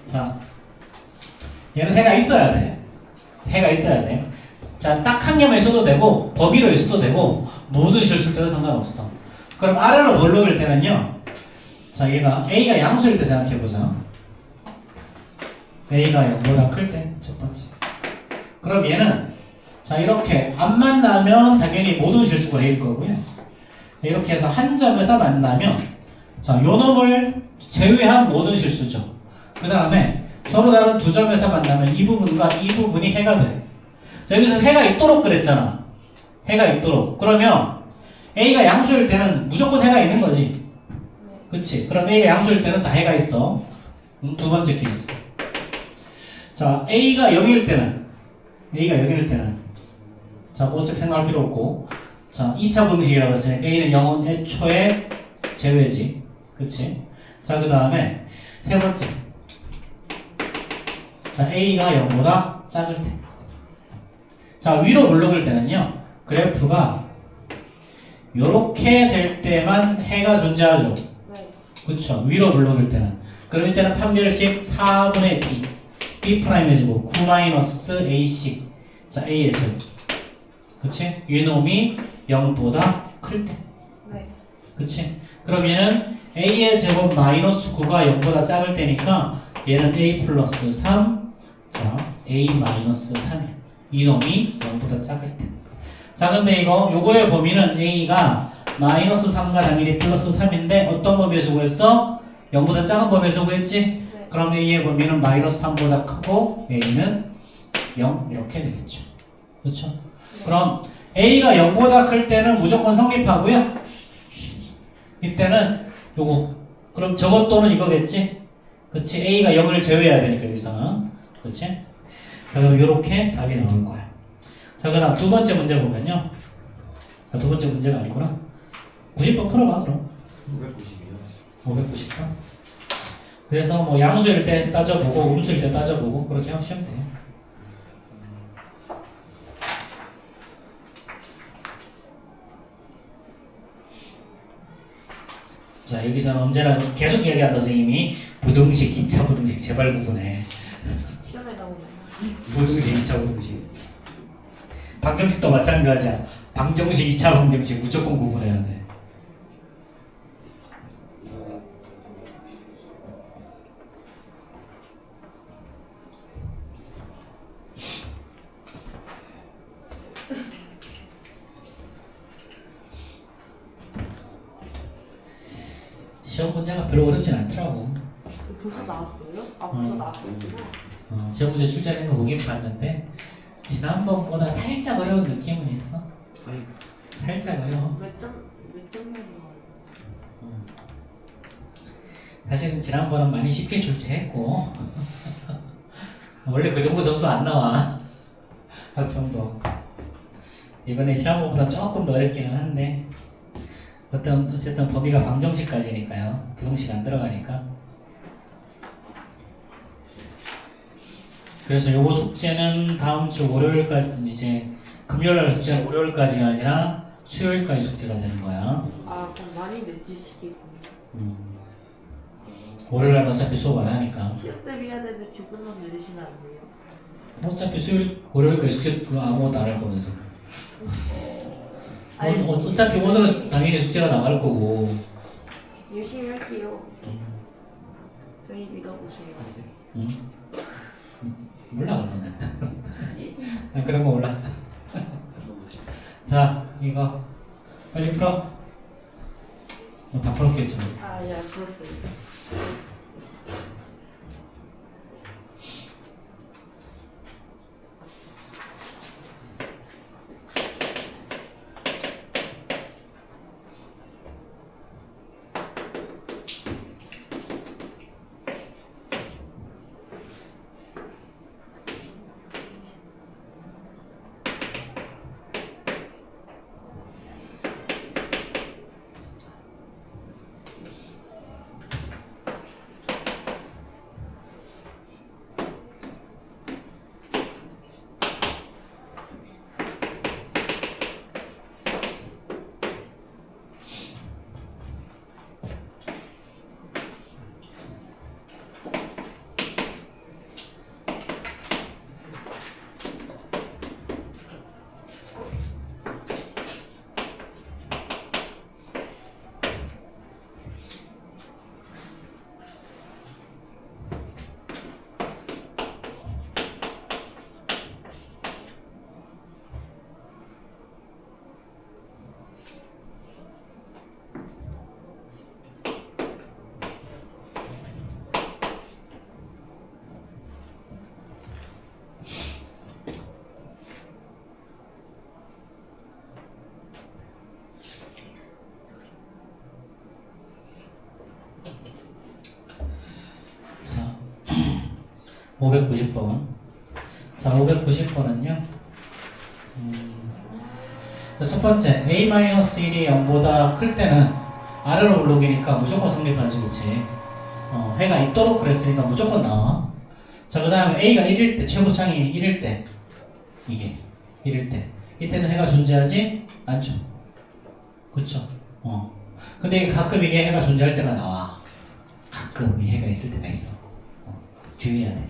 자, 얘는 해가 있어야 돼. 해가 있어야 돼. 자, 딱 한 개만 있어도 되고, 범위로 있어도 되고, 모든 실수일 때도 상관없어. 그럼 아래로 뭘로 그릴 때는요, 자, 얘가 A가 양수일 때 생각해보자. A가 0보다 클 때, 첫 번째. 그럼 얘는, 자, 이렇게 안 만나면 당연히 모든 실수가 A일 거고요. 이렇게 해서 한 점에서 만나면, 자, 요 놈을 제외한 모든 실수죠. 그 다음에 서로 다른 두 점에서 만나면 이 부분과 이 부분이 해가 돼. 자, 여기서 해가 있도록 그랬잖아. 해가 있도록. 그러면 A가 양수일 때는 무조건 해가 있는 거지. 그치? 그럼 A가 양수일 때는 다 해가 있어. 두 번째 케이스. 자, A가 0일 때는 자, 뭐 어차피 생각할 필요 없고 자, 2차 방식이라고 했으니까 A는 0은 애초에 제외지. 그치? 자, 그 다음에 세 번째. 자, A가 0보다 작을 때. 자, 위로 물러갈 때는요, 그래프가 요렇게 될 때만 해가 존재하죠. 네. 그쵸? 위로 물러갈 때는. 그럼 이때는 판별식 4분의 B, B'의 제곱, 9-AC. 자, A의 제곱. 그치? 위놈이 0보다 클 때. 네. 그치? 그럼 얘는 A의 제곱 마이너스 9가 0보다 작을 때니까 얘는 A 플러스 3, 자, A 마이너스 3이야. 이놈이 0보다 작을 때. 자, 근데 요거의 범위는 A가 마이너스 3과 당연히 플러스 3인데 어떤 범위에서 구했어? 0보다 작은 범위에서 구했지? 네. 그럼 A의 범위는 마이너스 3보다 크고 A는 0 이렇게 되겠죠. 그렇죠? 그럼 A가 0보다 클 때는 무조건 성립하고요. 이때는 요거. 그럼 저것 또는 이거겠지? 그치? A가 0을 제외해야 되니까 여기서는. 그치? 그럼 요렇게 답이 나올 거야. 자, 그 다음 두 번째 문제 보면요. 아, 두 번째 문제가 아니구나. 90번 풀어봐, 그럼. 590이요. 590번. 그래서 뭐 양수일 때 따져보고, 음수일 때 따져보고, 그렇게 하시면 돼요. 자, 여기서는 언제나 계속 이야기한다, 선생님이. 부등식, 2차 부등식, 제발 구분해. 시험에 나오나요? 부등식, 2차 부등식. 방정식도 마찬가지야. 방정식, 2차 방정식 무조건 구분해야 돼. 시험 문제가 별로 어렵진 않더라고. 벌써 나왔어요? 아, 벌써 나왔구나. 시험 문제 출제하는 거 보긴 봤는데 지난번보다 살짝 어려운 느낌은 있어. 아니, 살짝 어려워. 몇 점이나 나와요? 사실은 지난번은 많이 쉽게 출제했고 원래 그 정도 점수 안 나와. 학평도. 이번에 지난번보다 조금 더 어렵기는 한데 어쨌든 범위가 방정식까지니까요. 부등식 안 들어가니까. 그래서 요거 숙제는 다음 주 월요일까지 이제 금요일 날 숙제는 월요일까지가 아니라 수요일까지 숙제가 되는 거야. 아 그럼 많이 내주시겠군요. 월요일 날 어차피 수업 안 하니까. 시험 대비해야 되는데 조금만 내주시면 안 돼요? 어차피 수요일 월요일까지 숙제 그거 아무것도 안 할 거면서. 아니, 어차피 오늘은 당연히 숙제가 나갈 거고. 열심히 할게요. 저희 믿어보세요. 응? 몰라 그러면. 난 그런 거 몰라. 자 이거 빨리 풀어. 다 풀었겠지 뭐. 아, 예, 그렇습니다. 자 590번. 자 590번은요. 첫 번째 a-1이 0보다 클 때는 아래로 블록이니까 무조건 성립하지 그치? 해가 있도록 그랬으니까 무조건 나와. 자 그 다음에 a가 1일 때 최고창이 1일 때 이게 1일 때 이때는 해가 존재하지 않죠. 그쵸? 근데 이게 가끔 이게 해가 존재할 때가 나와. 가끔 이 해가 있을 때가 있어. 주의해야 돼.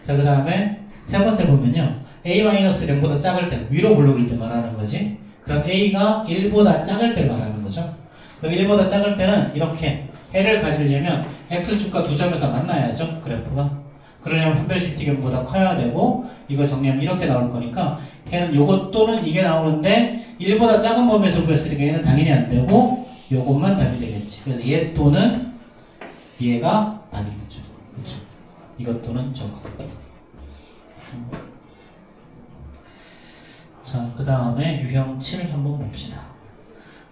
자 그 다음에 세 번째 보면요 a-램보다 작을 때 위로 블록일 때 말하는 거지. 그럼 a가 1보다 작을 때 말하는 거죠. 그럼 1보다 작을 때는 이렇게 해를 가지려면 x축과 두 점에서 만나야죠 그래프가. 그러려면 판별식 디귿보다 커야 되고 이거 정리하면 이렇게 나올 거니까 해는 요것 또는 이게 나오는데 1보다 작은 범위에서 구했으니까 얘는 당연히 안 되고 요것만 답이 되겠지. 그래서 얘 또는 얘가 답이겠죠. 그렇죠? 이것 또는 저거. 자, 그 다음에 유형 7 한번 봅시다.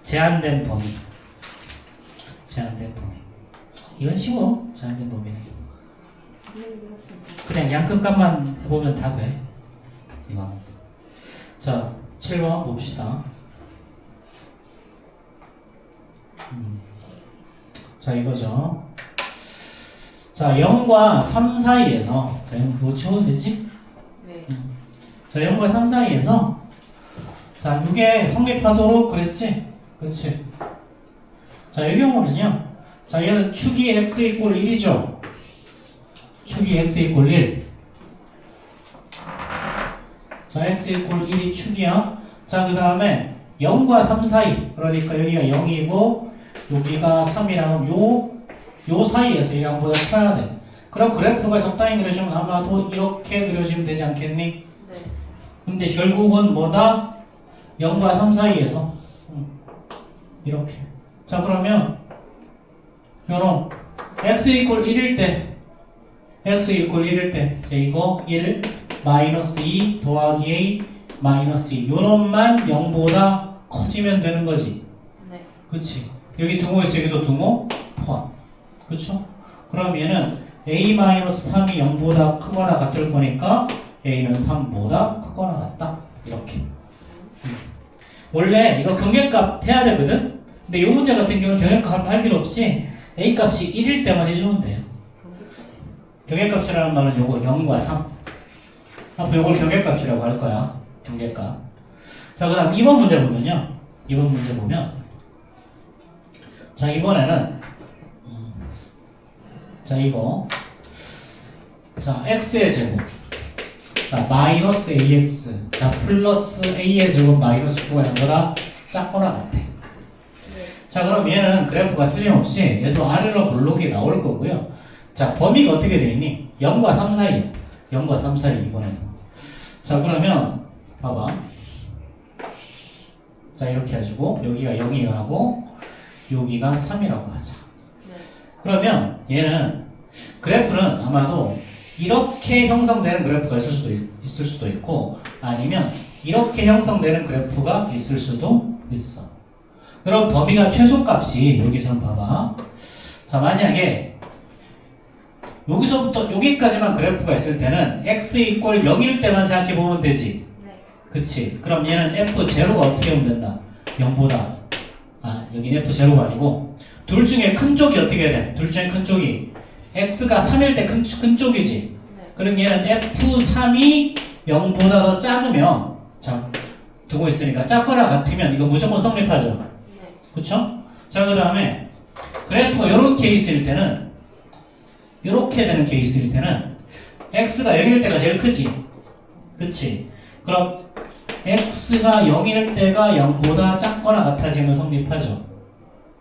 제한된 범위. 제한된 범위. 이건 쉬워. 제한된 범위는. 그냥 양끝값만 해보면 다 돼. 이거. 자, 7번 봅시다. 자, 이거죠. 자, 0과 3 사이에서, 자, 이거 뭐 치워도 되지? 네. 자, 0과 3 사이에서, 자, 이게 성립하도록 그랬지? 그렇지? 자, 이 경우는요, 자, 얘는 축이 x 이꼴 1이죠? 축이 x 이꼴 1. 자, x 이꼴 1이 축이야. 자, 그 다음에 0과 3 사이. 그러니까 여기가 0이고, 여기가 3이라면 요 사이에서 이 양보다 커야 돼. 그럼 그래프가 적당히 그려주면 아마도 이렇게 그려지면 되지 않겠니? 네. 근데 결국은 뭐다? 0과 3 사이에서 이렇게. 자 그러면 요런 x 이꼴 1일 때 x 이꼴 1일 때 자, 이거 1 마이너스 2 더하기 a 마이너스 2 요런만 0보다 커지면 되는 거지. 네. 그치? 여기 등호 있어 여기도 등호 포함. 그렇죠? 그럼 얘는 a-3이 0보다 크거나 같을 거니까 a는 3보다 크거나 같다. 이렇게. 원래 이거 경계값 해야 되거든? 근데 이 문제 같은 경우는 경계값 할 필요 없이 a 값이 1일 때만 해주면 돼요. 경계값이라는 말은 요거 0과 3. 앞으로 이걸 경계값이라고 할 거야. 경계값. 자, 그 다음 2번 문제 보면요. 2번 문제 보면 자, 이번에는 자, 이거 자, x의 제곱 자, 마이너스 ax 자, 플러스 a의 제곱 마이너스 9가 이거보다 작거나 같아. 네. 자, 그럼 얘는 그래프가 틀림없이 얘도 아래로 볼록이 나올 거고요. 자, 범위가 어떻게 돼 있니? 0과 3 사이야. 0과 3 사이 이번에도. 자, 그러면 봐봐. 자, 이렇게 해주고 여기가 0이라고 여기가 3이라고 하자. 네. 그러면 얘는 그래프는 아마도 이렇게 형성되는 그래프가 있을 수도 있고 아니면 이렇게 형성되는 그래프가 있을 수도 있어. 그럼 범위가 최소값이 여기서는 봐봐. 자, 만약에 여기서부터 여기까지만 그래프가 있을 때는 x 이퀄 0일 때만 생각해 보면 되지. 네. 그치? 그럼 얘는 f0가 어떻게 오면 된다? 0보다 여긴 f0가 아니고 둘 중에 큰 쪽이 어떻게 돼? 둘 중에 큰 쪽이 x가 3일 때 큰 쪽이지. 네. 그럼 얘는 f3이 0보다 더 작으면 자 두고 있으니까 작거나 같으면 이거 무조건 성립하죠. 네. 그쵸? 자, 그 다음에 그래프가 이런 케이스일 때는 이렇게 되는 케이스일 때는 x가 0일 때가 제일 크지. 그치? 그럼 x가 0일 때가 0보다 작거나 같아지면 성립하죠.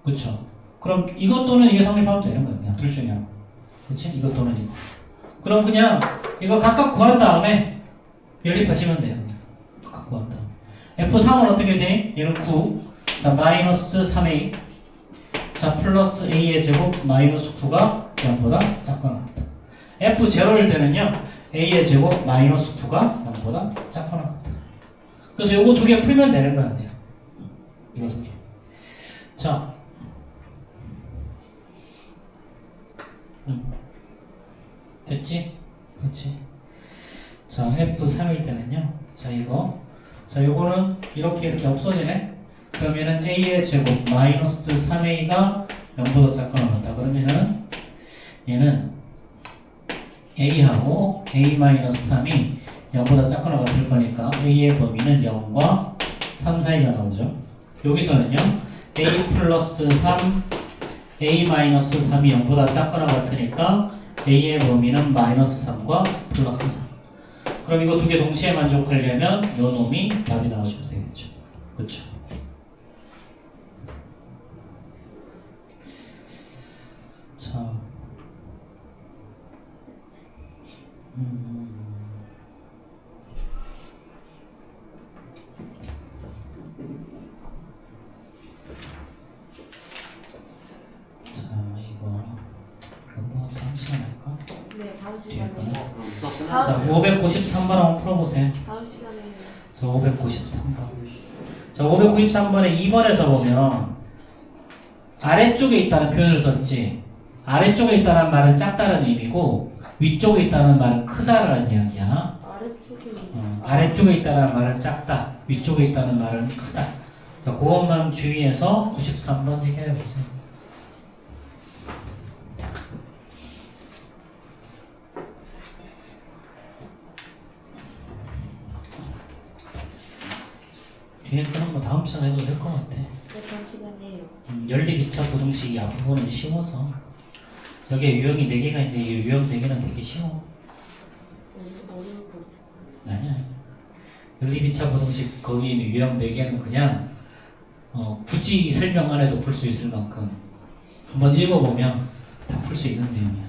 그쵸? 그럼 이것 또는 이게 성립하면 되는 거야. 그냥 둘 중에 하나. 그치? 이것 또는 이거. 그럼 그냥 이거 각각 구한 다음에 연립하시면 돼요. 그냥 각각 구한 다음에. f3은 어떻게 돼? 얘는 9. 자, 마이너스 3a. 자, 플러스 a의 제곱 마이너스 9가 0보다 작거나 같다. f0일 때는요. a의 제곱 마이너스 9가 0보다 작거나 같다. 그래서 요거 두 개 풀면 되는 거야. 이제. 이거 두 개. 자. 됐지? 그렇지? 자, f3일 때는요. 자, 이거. 자, 요거는 이렇게 없어지네. 그러면은 a의 제곱 마이너스 3a가 0보다 작거나 같다. 그러면은 얘는 a하고 a-3이 0보다 작거나 같을 거니까 a의 범위는 0과 3 사이가 나오죠. 여기서는요. a 플러스 3, a-3이 0보다 작거나 같으니까 a의 범위는 마이너스 3과 플러스 3. 그럼 이거 두 개 동시에 만족하려면 요 놈이 답이 나와줘야 되겠죠. 그쵸? 자, 뭐 다음 시간에 할까? 네. 다음 뒤에 시간에. 거는? 그럼 수업 아, 자, 끝나면 593번 한번 풀어보세요. 다음 시간에. 자, 593번. 자, 593번에 2번에서 보면 아래쪽에 있다는 표현을 썼지. 아래쪽에 있다는 말은 작다는 의미고 위쪽에 있다는 말은 크다라는 이야기야. 아래쪽에. 아래쪽에 있다는 말은 작다. 위쪽에 있다는 말은 크다. 자, 그것만 주의해서 93번 얘기해 보세요. 뒤에 거는 뭐 다음 시간에 해도 될 것 같아. 네. 다음 시간에요. 연립 2차 부등식 이 앞부분은 쉬워서 여기에 유형이 4개가 있는데 이 유형 4개는 되게 쉬워. 어려울 것 같아요. 아니야. 연립 2차 부등식 거기 있는 유형 4개는 그냥 굳이 설명 안 해도 풀 수 있을 만큼 한번 읽어보면 다 풀 수 있는 내용이야.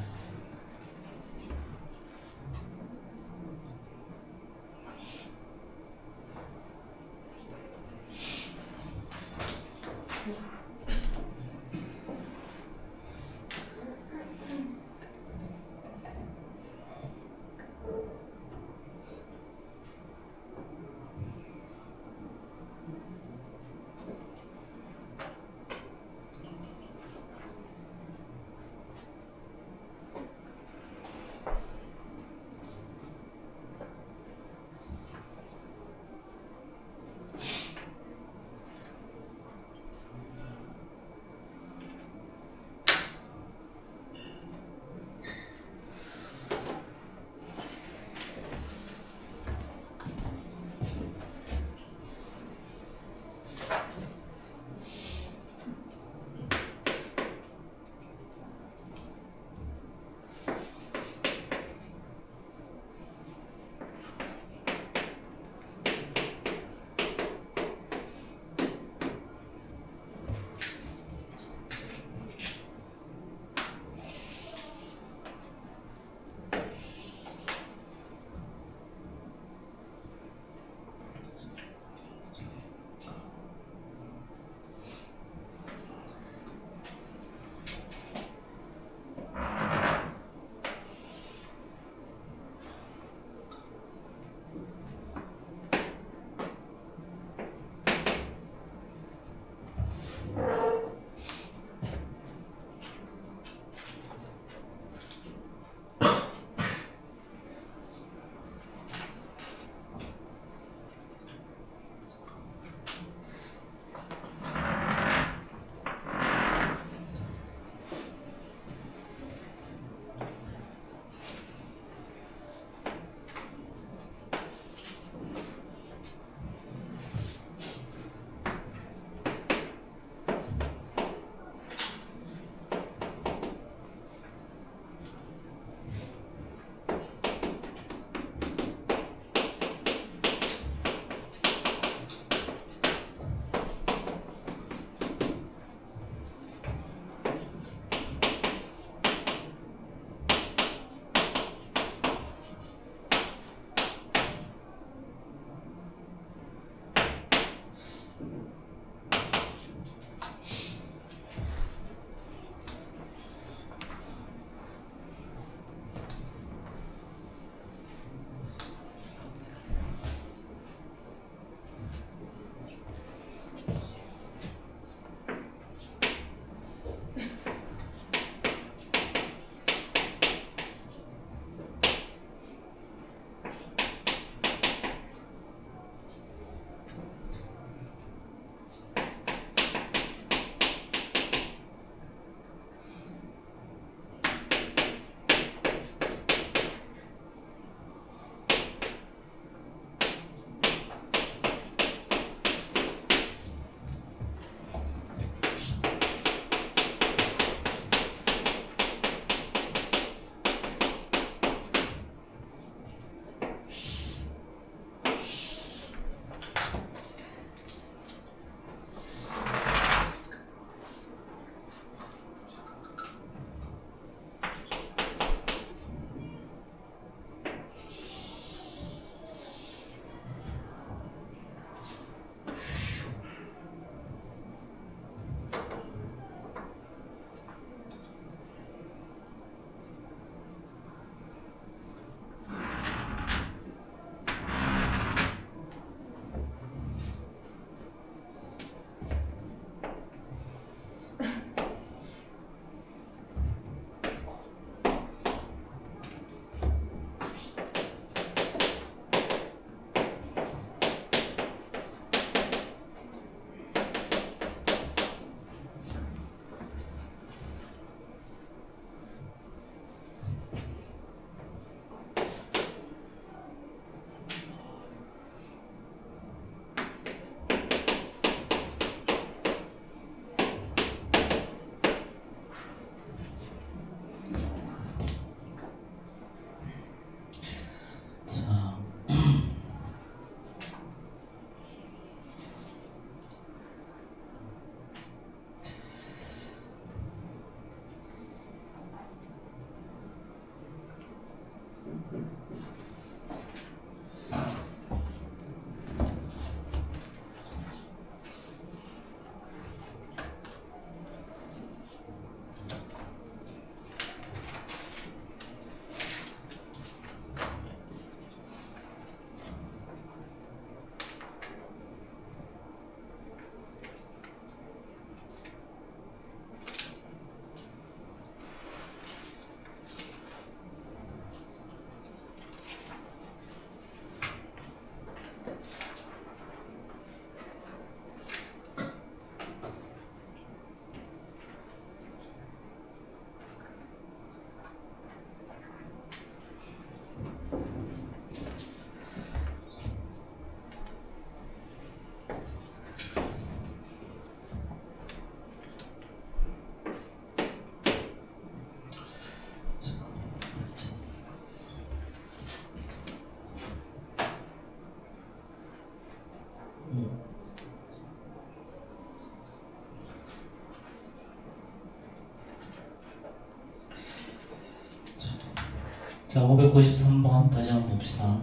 자, 593번 다시 한번 봅시다.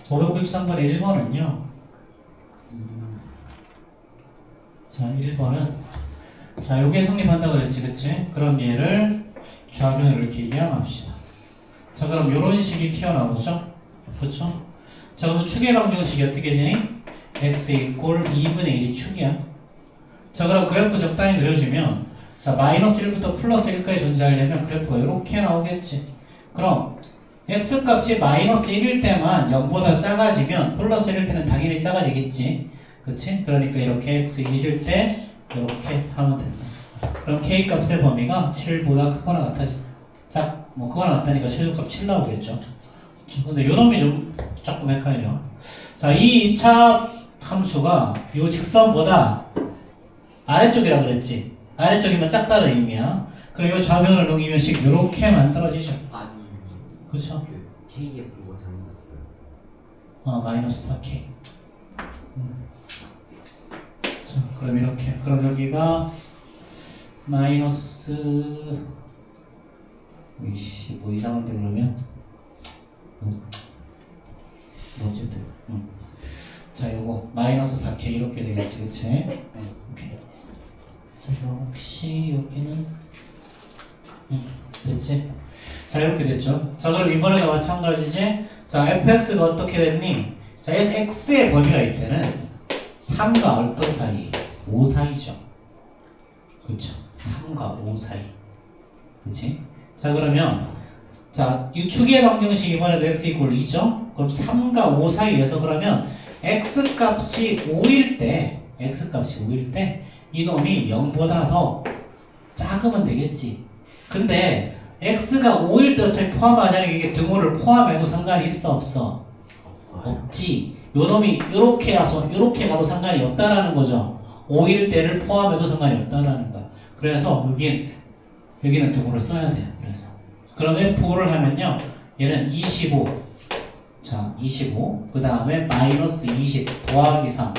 593번의 1번은요. 자, 1번은 자, 요게 성립한다고 그랬지, 그치? 그럼 얘를 좌변으로 이렇게 이항합시다. 자, 그럼 요런 식이 튀어나오죠? 그쵸? 자, 그럼 축의 방정식이 어떻게 되니? x 이꼴 2분의 1이 축이야. 자, 그럼 그래프 적당히 그려주면 자, 마이너스 1부터 플러스 1까지 존재하려면 그래프가 이렇게 나오겠지. 그럼 x 값이 마이너스 1일 때만 0보다 작아지면 플러스 1일 때는 당연히 작아지겠지. 그치? 그러니까 이렇게 x 1일 때 이렇게 하면 된다. 그럼 k 값의 범위가 7보다 크거나 같아지. 자, 뭐 크거나 같다니까 최소값 7 나오겠죠. 근데 요 놈이 좀 조금 헷갈려. 자, 이 2차 함수가 요 직선보다 아래쪽이라 그랬지. 아래쪽이면 작다는 의미야. 그럼 요 좌변을 녹이면 식 요렇게 만들어지죠. 아니. 그쵸? 그 KF가 잘못됐어요. 마이너스 4k. 자, 그럼 이렇게. 그럼 여기가 마이너스 이씨 뭐 이상한데 그러면 뭐지? 자, 요거 마이너스 4k 이렇게 되겠지, 그치? 오케이. 자, 혹시 여기는 됐지? 자, 이렇게 됐죠. 자, 그럼 이번에도 마찬가지지. 자, fx가 어떻게 됐니? 자, x의 범위가 이때는 3과 어떤 사이? 5 사이죠. 그렇죠. 3과 5 사이. 그치? 자, 그러면 자, 이 축의 방정식 이번에도 x 이꼴 2죠? 그럼 3과 5 사이에서 그러면 x 값이 5일 때 이놈이 0보다 더 작으면 되겠지. 근데 x가 5일 때 어차피 포함하자니 이게 등호를 포함해도 상관이 있어 없어? 없어요. 없지. 요놈이 요렇게 가도 상관이 없다라는 거죠. 5일 때를 포함해도 상관이 없다라는 거야. 그래서 여기는 등호를 써야 돼요. 그래서 그럼 F5를 하면요, 얘는 25. 자, 25. 그 다음에 마이너스 20 더하기 3.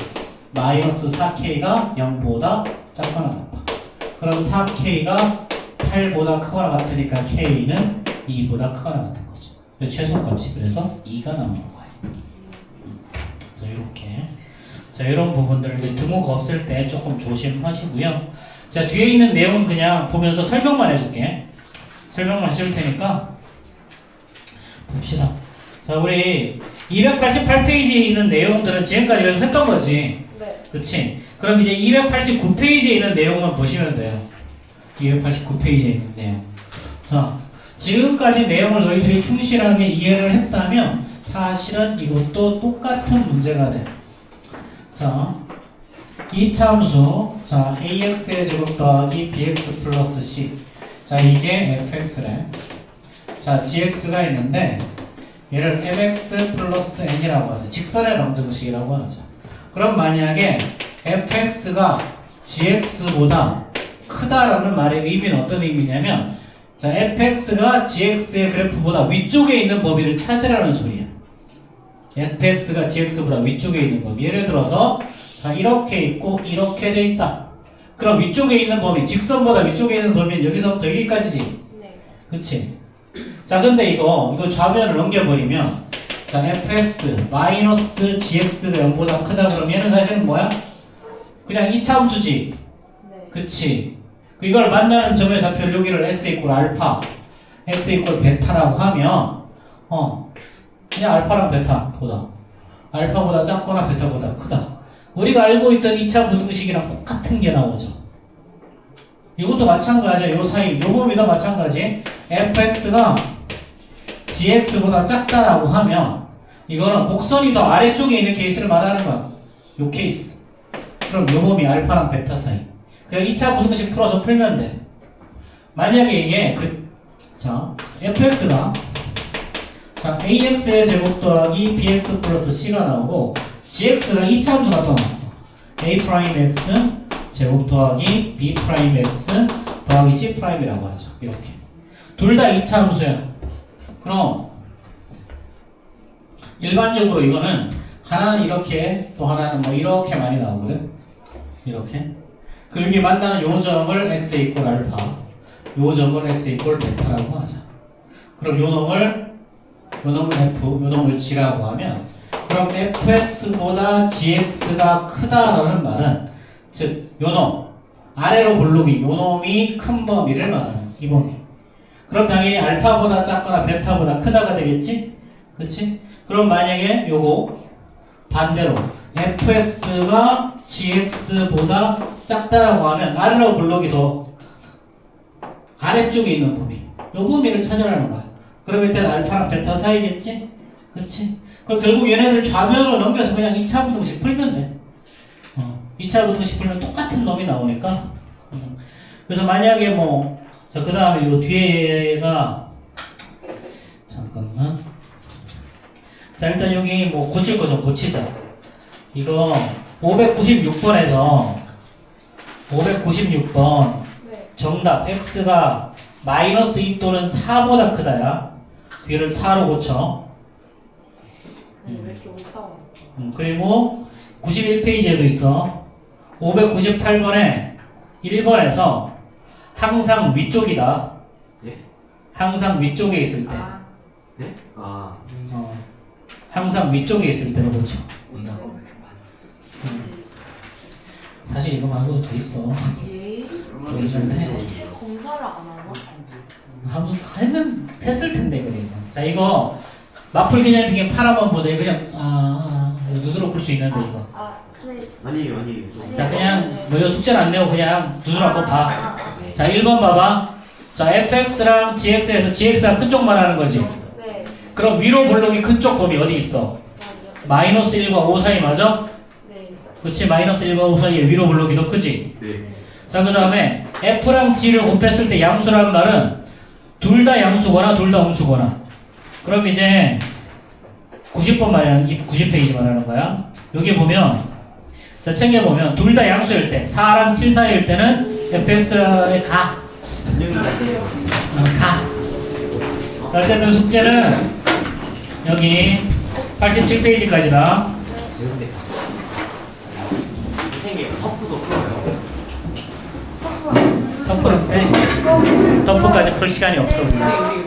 마이너스 4K가 0보다 작거나 같다. 그럼 4K가 8보다 크거나 같으니까 K는 2보다 크거나 같은 거죠. 최소값이 그래서 2가 나오는 거예요. 자, 이렇게. 자, 이런 부분들 등호가 없을 때 조금 조심하시고요. 자, 뒤에 있는 내용은 그냥 보면서 설명만 해줄게. 설명만 해줄 테니까 봅시다. 자, 우리 288페이지에 있는 내용들은 지금까지 계속 했던 거지. 네. 그치? 그럼 이제 289페이지에 있는 내용만 보시면 돼요. 289페이지에 있는 내용. 자, 지금까지 내용을 너희들이 충실하게 이해를 했다면 사실은 이것도 똑같은 문제가 돼. 자, 2차 함수. 자, ax의 제곱 더하기 bx 플러스 c. 자, 이게 fx래. 자, gx가 있는데 얘를 mx 플러스 n이라고 하죠. 직선의 방정식이라고 하죠. 그럼 만약에 fx가 gx보다 크다라는 말의 의미는 어떤 의미냐면, 자, fx가 gx의 그래프보다 위쪽에 있는 범위를 찾으라는 소리야. fx가 gx보다 위쪽에 있는 범위. 예를 들어서 자, 이렇게 있고 이렇게 돼 있다. 그럼 위쪽에 있는 범위, 직선보다 위쪽에 있는 범위는 여기서부터 여기까지지. 네. 그치? 자, 근데 이거 좌변을 넘겨버리면 자, fx 마이너스 gx가 0보다 크다 그러면 얘는 사실은 뭐야? 그냥 이차함수지. 네. 그치? 이걸 만나는 점의 좌표를 여기를 x 이퀄 알파, x 이퀄 베타라고 하면 그냥 알파랑 베타보다 알파보다 작거나 베타보다 크다. 우리가 알고 있던 2차 부등식이랑 똑같은 게 나오죠. 이것도 마찬가지야. 요 사이 요 범위도 마찬가지. fx가 gx보다 작다라고 하면 이거는 곡선이 더 아래쪽에 있는 케이스를 말하는 거야. 요 케이스. 그럼 요 범위 알파랑 베타 사이. 그냥 2차 부등식 풀어서 풀면 돼. 만약에 이게 자 fx가 자 ax의 제곱 더하기 bx 플러스 c가 나오고 gx가 2차 함수가 또 나왔어. a 프라임 x 제곱 더하기 b 프라임 x 더하기 c 프라임이라고 하죠. 이렇게 둘 다 2차 함수야. 그럼 일반적으로 이거는 하나는 이렇게 또 하나는 뭐 이렇게 많이 나오거든. 이렇게. 그리고 여기 만나는 요 점을 x 이퀄 알파, 요 점을 x 이퀄 베타라고 하자. 그럼 요 놈을 f, 요 놈을 g라고 하면 그럼 fx보다 gx가 크다라는 말은 즉 요 놈 아래로 볼록인 요 놈이 큰 범위를 말하는 이 범위. 그럼 당연히 알파보다 작거나 베타보다 크다가 되겠지? 그치? 그럼 만약에 요거 반대로 fx가 gx보다 작다라고 하면 아래로 볼록이 더 아래쪽에 있는 범위 요 범위를 찾으라는 거야. 그럼 이때는 알파랑 베타 사이겠지? 그치? 그럼 결국 얘네들 좌변으로 넘겨서 그냥 2차 부등식 풀면 돼. 2차 부등식 풀면 똑같은 놈이 나오니까. 그래서 만약에 뭐 자, 그 다음에 요 뒤에가 잠깐만. 자, 일단 여기 뭐 고칠 거 좀 고치자. 이거 596번에서 596번 네. 정답 x가 마이너스 2 또는 4보다 크다야. 뒤를 4로 고쳐. 아니, 왜 이렇게 오타가 났어? 그리고 91페이지에도 있어. 598번에 1번에서 항상 위쪽이다. 네? 항상 위쪽에 있을 때. 아, 네? 아. 항상 위쪽에 있을 때로 고쳐. 사실 이거 말고도 더 있어. 예. 더 있는데 검사를 안 하나? 한번 했을 텐데 그래 이거. 자 이거 마플 기념비행 8 한번 보자. 이거 그냥 눈으로 풀 수 있는데 이거. 선생님. 아니에요, 아니에요. 좀. 자 그냥 뭐 이거 숙제는 안 내고 그냥 눈으로 한번 봐. 네. 자 1번 봐봐. 자 fx랑 gx에서 gx가 큰 쪽 말하는 거지. 네. 그럼 위로 볼록이 큰 쪽 범위 어디 있어? 마이너스 1과 5 사이 맞아? 네. 그렇지. 마이너스 1과 5 사이에 위로 볼록이 더 크지? 네. 자 그 다음에 f랑 g를 곱했을 때 양수라는 말은 둘 다 양수거나 둘 다 음수거나. 그럼 이제 90번 말하는 90페이지 말하는 거야. 여기 보면 자 챙겨보면 둘 다 양수일 때 4랑 7 사이일 때는 fx의 가. 안녕히 가세요. 가. 자 어쨌든 숙제는 여기 87페이지까지다. 근데 선생님 터프도 풀어요. 터프는 빼. 터프까지 풀 시간이 없어 우리. 선생님